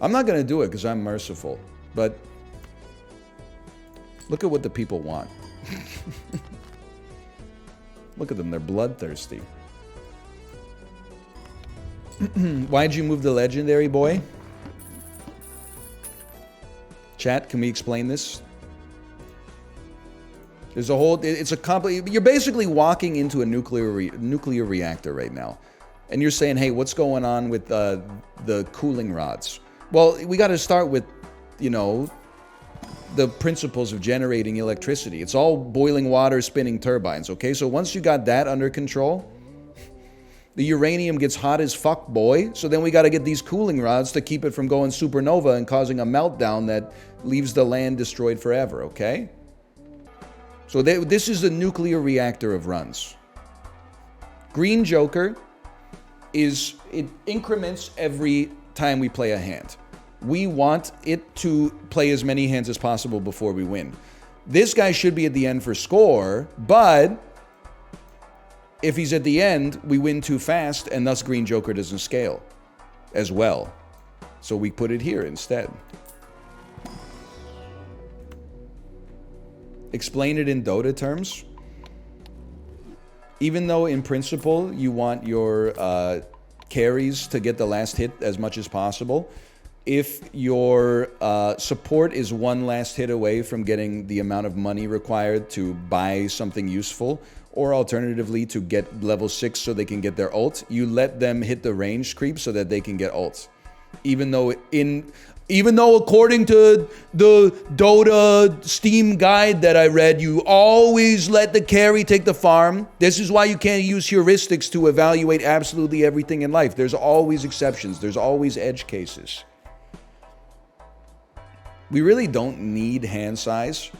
I'm not going to do it because I'm merciful. But look at what the people want. Look at them. They're bloodthirsty. Why'd you move the legendary, boy? Chat, can we explain this? There's a whole... It's a you're basically walking into a nuclear reactor right now. And you're saying, hey, what's going on with the cooling rods? Well, we got to start with, you know, the principles of generating electricity. It's all boiling water, spinning turbines, okay? So once you got that under control, the uranium gets hot as fuck, boy. So then we got to get these cooling rods to keep it from going supernova and causing a meltdown that leaves the land destroyed forever, okay? So this is the nuclear reactor of runs. Green Joker it increments every time we play a hand. We want it to play as many hands as possible before we win. This guy should be at the end for score, but if he's at the end, we win too fast, and thus Green Joker doesn't scale as well. So we put it here instead. Explain it in Dota terms. Even though in principle you want your carries to get the last hit as much as possible, if your support is 1 last hit away from getting the amount of money required to buy something useful, or alternatively to get level 6 so they can get their ult, you let them hit the range creep so that they can get ults. Even though according to the Dota Steam guide that I read, you always let the carry take the farm. This is why you can't use heuristics to evaluate absolutely everything in life. There's always exceptions. There's always edge cases. We really don't need hand size,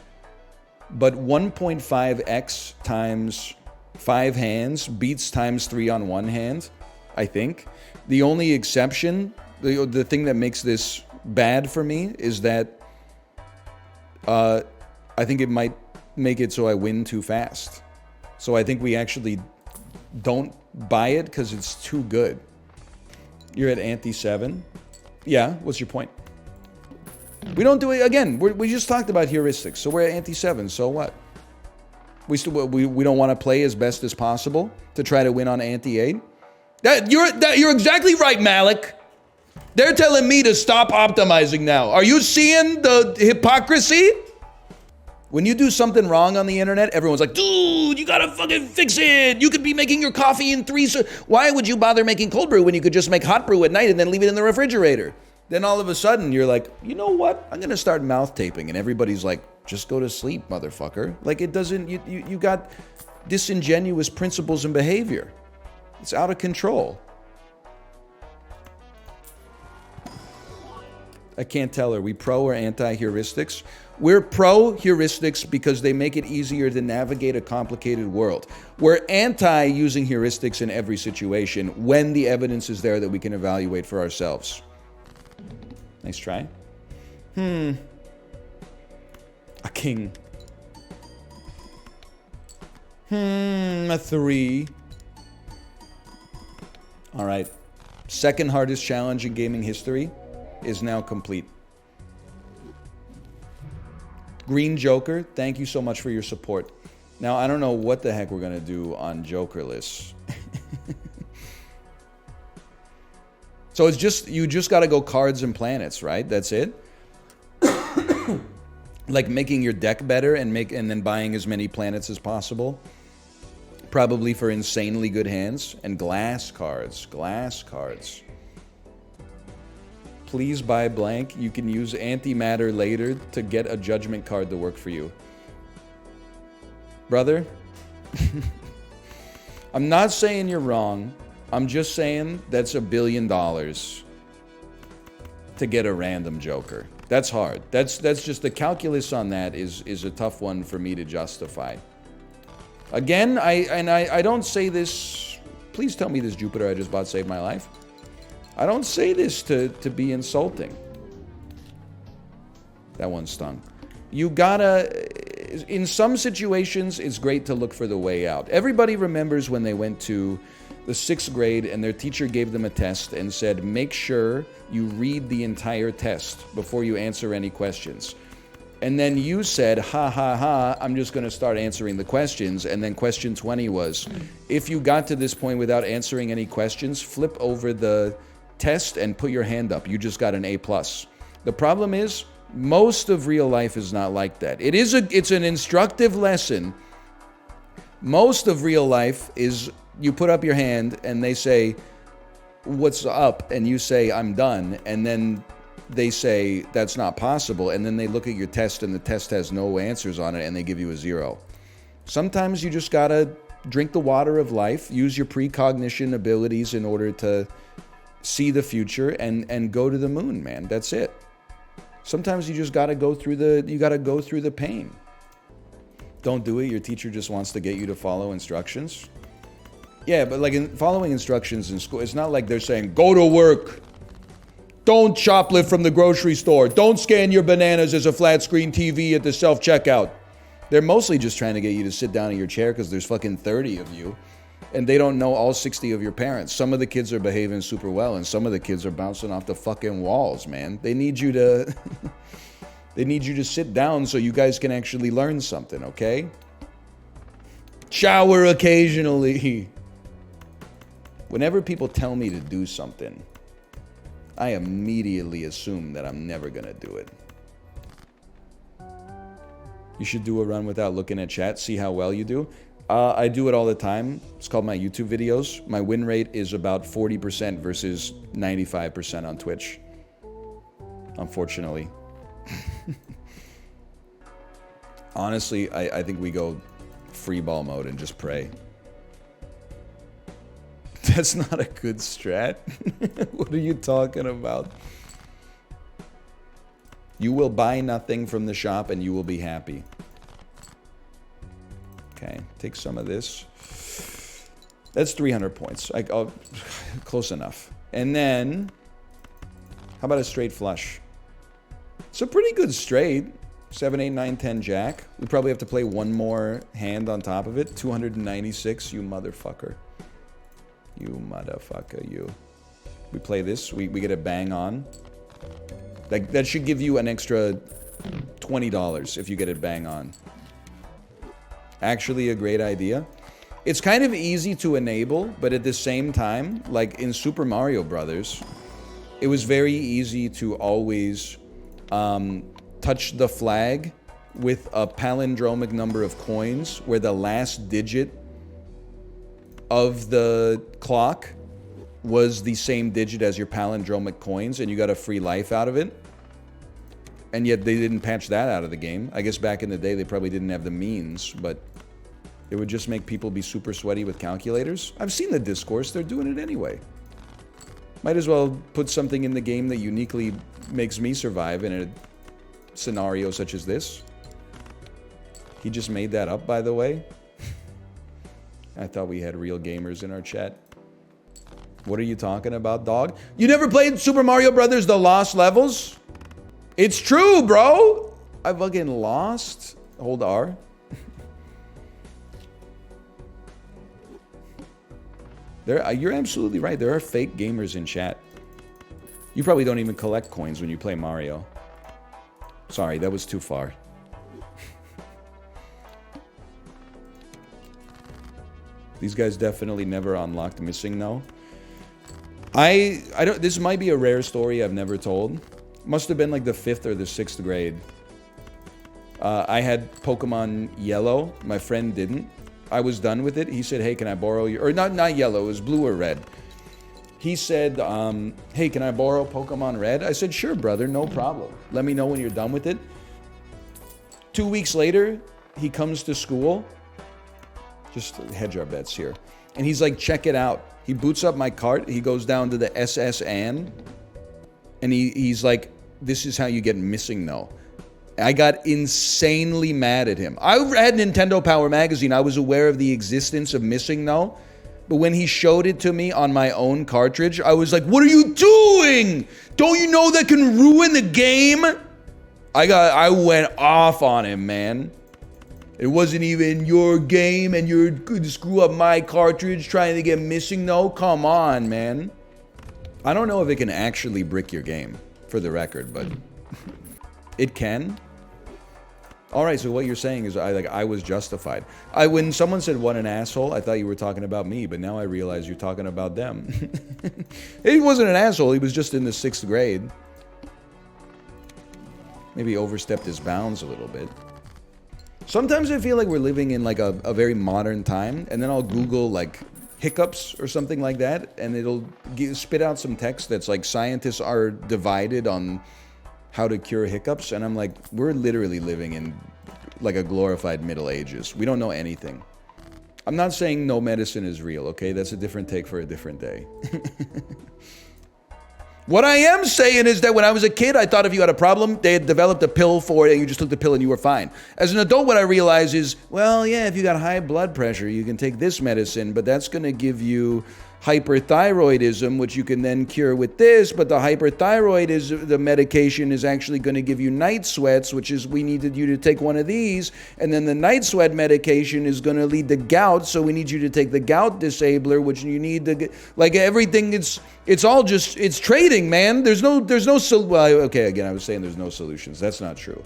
but 1.5x times 5 hands beats times 3 on one hand, I think. The only exception, the thing that makes this bad for me is that I think it might make it so I win too fast. So I think we actually don't buy it because it's too good. You're at ante 7. Yeah, what's your point? We don't do it again. We just talked about heuristics, so we're at ante 7. So what? We don't want to play as best as possible to try to win on ante 8. You're exactly right, Malik. They're telling me to stop optimizing now. Are you seeing the hypocrisy? When you do something wrong on the internet, everyone's like, dude, you gotta fucking fix it. You could be making your coffee in 3 Why would you bother making cold brew when you could just make hot brew at night and then leave it in the refrigerator? Then all of a sudden you're like, you know what? I'm gonna start mouth taping, and everybody's like, just go to sleep, motherfucker. Like, it doesn't, you got disingenuous principles and behavior. It's out of control. I can't tell her. We pro or anti heuristics? We're pro heuristics because they make it easier to navigate a complicated world. We're anti using heuristics in every situation when the evidence is there that we can evaluate for ourselves. Nice try. A king. A 3. All right. Second hardest challenge in gaming history is now complete. Green Joker, thank you so much for your support. Now, I don't know what the heck we're going to do on Jokerless. So it's just, you just got to go cards and planets, right? That's it? Like making your deck better and then buying as many planets as possible. Probably for insanely good hands. And glass cards. Glass cards. Please buy blank. You can use antimatter later to get a judgment card to work for you. Brother, I'm not saying you're wrong. I'm just saying that's $1 billion to get a random Joker. That's hard. That's just the calculus on that is a tough one for me to justify. Again, I don't say this. Please tell me this Jupiter I just bought saved my life. I don't say this to be insulting. That one stung. You gotta, in some situations, it's great to look for the way out. Everybody remembers when they went to the 6th grade and their teacher gave them a test and said, make sure you read the entire test before you answer any questions. And then you said, ha ha ha, I'm just gonna start answering the questions. And then question 20 was, if you got to this point without answering any questions, flip over the test and put your hand up. You just got an A+. The problem is, most of real life is not like that. It's an instructive lesson. Most of real life is you put up your hand and they say, what's up? And you say, I'm done. And then they say, that's not possible. And then they look at your test and the test has no answers on it and they give you a 0. Sometimes you just gotta drink the water of life, use your precognition abilities in order to see the future and go to the moon, man. That's it. Sometimes you just gotta go through the pain. Don't do it. Your teacher just wants to get you to follow instructions. Yeah, but like in following instructions in school, it's not like they're saying, go to work. Don't shoplift from the grocery store. Don't scan your bananas as a flat screen TV at the self-checkout. They're mostly just trying to get you to sit down in your chair because there's fucking 30 of you. And they don't know all 60 of your parents. Some of the kids are behaving super well, and some of the kids are bouncing off the fucking walls, man. They need you to... they need you to sit down so you guys can actually learn something, okay? Shower occasionally. Whenever people tell me to do something, I immediately assume that I'm never gonna do it. You should do a run without looking at chat, see how well you do. I do it all the time. It's called my YouTube videos. My win rate is about 40% versus 95% on Twitch. unfortunately. Honestly, I think we go free ball mode and just pray. That's not a good strat. What are you talking about? You will buy nothing from the shop and you will be happy. Okay, take some of this. That's 300 points. Close enough. And then, how about a straight flush? It's a pretty good straight. 7, 8, 9, 10 jack. We probably have to play one more hand on top of it. 296, you motherfucker. You motherfucker, you. We play this, we get a bang on. Like, that should give you an extra $20 if you get it bang on. Actually a great idea. It's kind of easy to enable, but at the same time, like in Super Mario Brothers, it was very easy to always touch the flag with a palindromic number of coins where the last digit of the clock was the same digit as your palindromic coins, and you got a free life out of it. And yet they didn't patch that out of the game. I guess back in the day they probably didn't have the means, but it would just make people be super sweaty with calculators. I've seen the discourse, they're doing it anyway. Might as well put something in the game that uniquely makes me survive in a scenario such as this. He just made that up, by the way. I thought we had real gamers in our chat. What are you talking about, dog? You never played Super Mario Brothers The Lost Levels? It's true, bro! I fucking lost. Hold R. You're absolutely right. There are fake gamers in chat. You probably don't even collect coins when you play Mario. Sorry, that was too far. These guys definitely never unlocked missing now. I don't. This might be a rare story I've never told. Must have been like the 5th or the 6th grade. I had Pokemon Yellow. My friend didn't. I was done with it. He said, "Hey, can I borrow your..." Or not yellow. It was blue or red. He said, "Hey, can I borrow Pokemon Red?" I said, "Sure, brother, no problem. Let me know when you're done with it." 2 weeks later, he comes to school. Just hedge our bets here. And he's like, "Check it out." He boots up my cart. He goes down to the SS and he's like, "This is how you get missing no." I got insanely mad at him. I had Nintendo Power Magazine. I was aware of the existence of missing no. But when he showed it to me on my own cartridge, I was like, "What are you doing? Don't you know that can ruin the game?" I went off on him, man. It wasn't even your game and you're going to screw up my cartridge trying to get missing no? Come on, man. I don't know if it can actually brick your game, for the record, but it can. Alright, so what you're saying is I was justified. When someone said, "What an asshole," I thought you were talking about me, but now I realize you're talking about them. He wasn't an asshole, he was just in the 6th grade. Maybe overstepped his bounds a little bit. Sometimes I feel like we're living in like a very modern time, and then I'll Google like hiccups or something like that, and it'll spit out some text that's like, "Scientists are divided on how to cure hiccups," and I'm like, we're literally living in like a glorified Middle Ages. We don't know anything. I'm not saying no medicine is real, okay? That's a different take for a different day. What I am saying is that when I was a kid, I thought if you had a problem, they had developed a pill for it, and you just took the pill and you were fine. As an adult, what I realize is, well, yeah, if you got high blood pressure, you can take this medicine, but that's going to give you hyperthyroidism, which you can then cure with this, but the medication is actually going to give you night sweats, which is we needed you to take one of these, and then the night sweat medication is going to lead to gout, so we need you to take the gout disabler, which you need to, like everything, it's all just, it's trading, man. There's no, well, okay, again, I was saying there's no solutions. That's not true.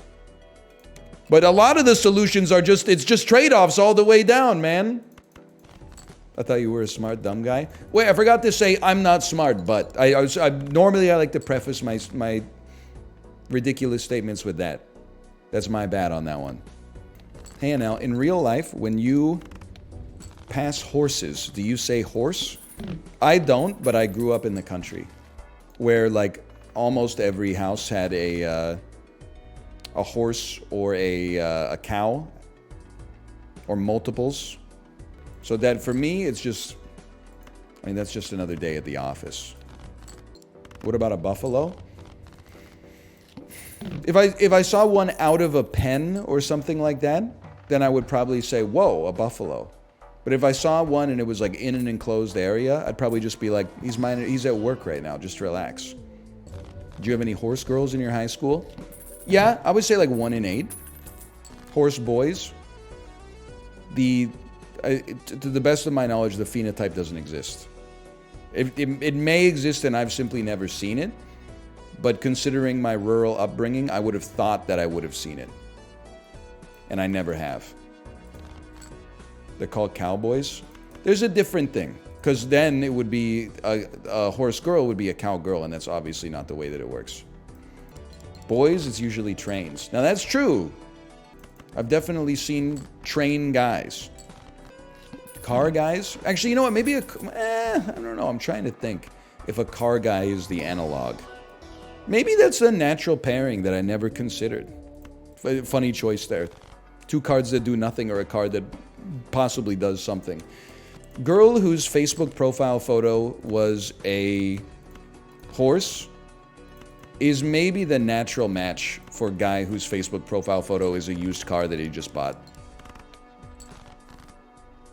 But a lot of the solutions are just, it's just trade-offs all the way down, man. I thought you were a smart, dumb guy. Wait, I forgot to say I'm not smart, but normally I like to preface my ridiculous statements with that. That's my bad on that one. Hey, now, in real life, when you pass horses, do you say horse? I don't, but I grew up in the country where, like, almost every house had a horse or a cow or multiples. So that for me, it's just, I mean, that's just another day at the office. What about a buffalo? If I saw one out of a pen or something like that, then I would probably say, whoa, a buffalo. But if I saw one and it was like in an enclosed area, I'd probably just be like, he's at work right now, just relax. Do you have any horse girls in your high school? Yeah, I would say like 1 in 8. Horse boys. To the best of my knowledge, the phenotype doesn't exist. It may exist and I've simply never seen it. But considering my rural upbringing, I would have thought that I would have seen it. And I never have. They're called cowboys. There's a different thing. Because then it would be, a horse girl would be a cowgirl, and that's obviously not the way that it works. Boys, it's usually trains. Now that's true. I've definitely seen train guys. Car guys? Actually, you know what? Maybe I don't know. I'm trying to think if a car guy is the analog. Maybe that's a natural pairing that I never considered. Funny choice there. 2 cards that do nothing or a card that possibly does something. Girl whose Facebook profile photo was a horse is maybe the natural match for a guy whose Facebook profile photo is a used car that he just bought.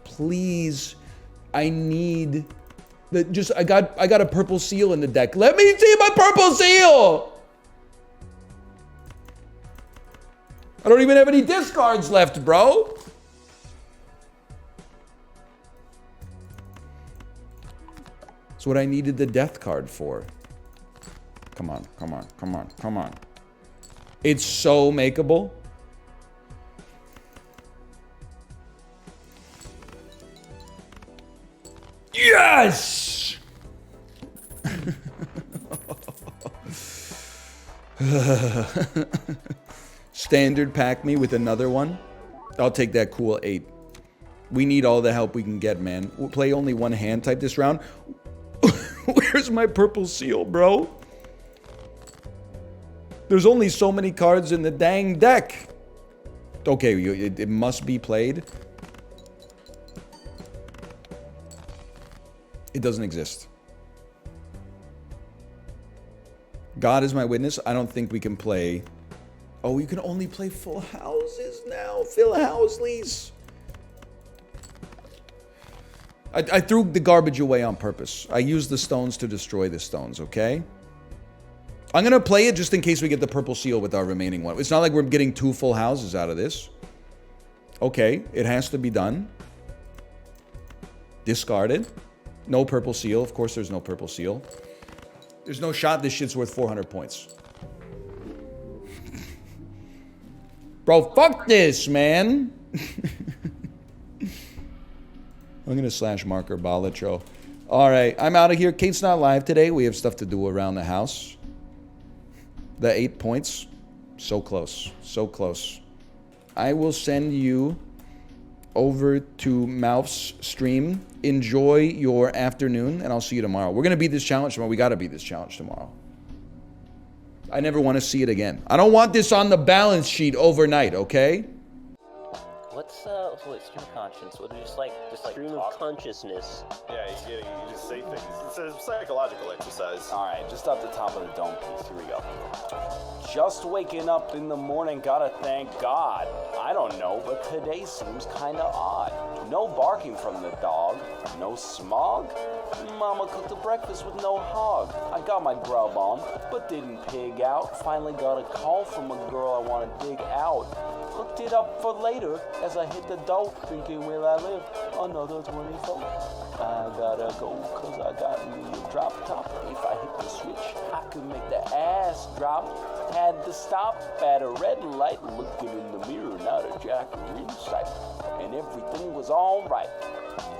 Please, I need I got a purple seal in the deck. Let me see my purple seal! I don't even have any discards left, bro. That's what I needed the death card for. Come on, come on, come on, come on. It's so makeable. Yes! Standard pack me with another one. I'll take that cool 8. We need all the help we can get, man. We'll play only 1 hand type this round. Where's my purple seal, bro? There's only so many cards in the dang deck. Okay, it must be played. It doesn't exist. God is my witness. I don't think we can play. Oh, you can only play full houses now. Full houseleys. I threw the garbage away on purpose. I used the stones to destroy the stones, okay? I'm going to play it just in case we get the purple seal with our remaining one. It's not like we're getting 2 full houses out of this. Okay, it has to be done. Discarded. No purple seal. Of course there's no purple seal. There's no shot this shit's worth 400 points. Bro, fuck this, man. I'm going to slash marker Balatro. All right, I'm out of here. Kate's not live today. We have stuff to do around the house. The 8 points. So close. So close. I will send you over to Mouth's stream. Enjoy your afternoon, and I'll see you tomorrow. We're going to beat this challenge tomorrow. We got to beat this challenge tomorrow. I never want to see it again. I don't want this on the balance sheet overnight, okay? What's stream of conscience? What do you just like stream talk? of consciousness? Yeah, you just say things. It's a psychological exercise. Alright, just up the top of the dome piece. Here we go. Just waking up in the morning, gotta thank God. I don't know, but today seems kinda odd. No barking from the dog, no smog. Mama cooked a breakfast with no hog. I got my grub on, but didn't pig out. Finally got a call from a girl I wanna dig out. Hooked it up for later as I hit the dough, thinking will I live another 24. I gotta go, cause I got me a drop top. If I hit the switch, I could make the ass drop. Had to stop at a red light, looking in the mirror, not a jacker in sight. And everything was alright.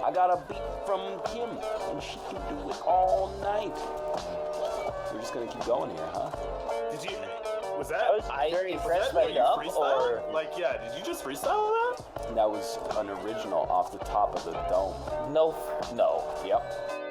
I got a beat from Kim, and she can do it all night. We're just gonna keep going here, huh? Did you? Was that? I was very impressed by it up, or like, yeah? Did you just freestyle that? That was an original off the top of the dome. no. Yep.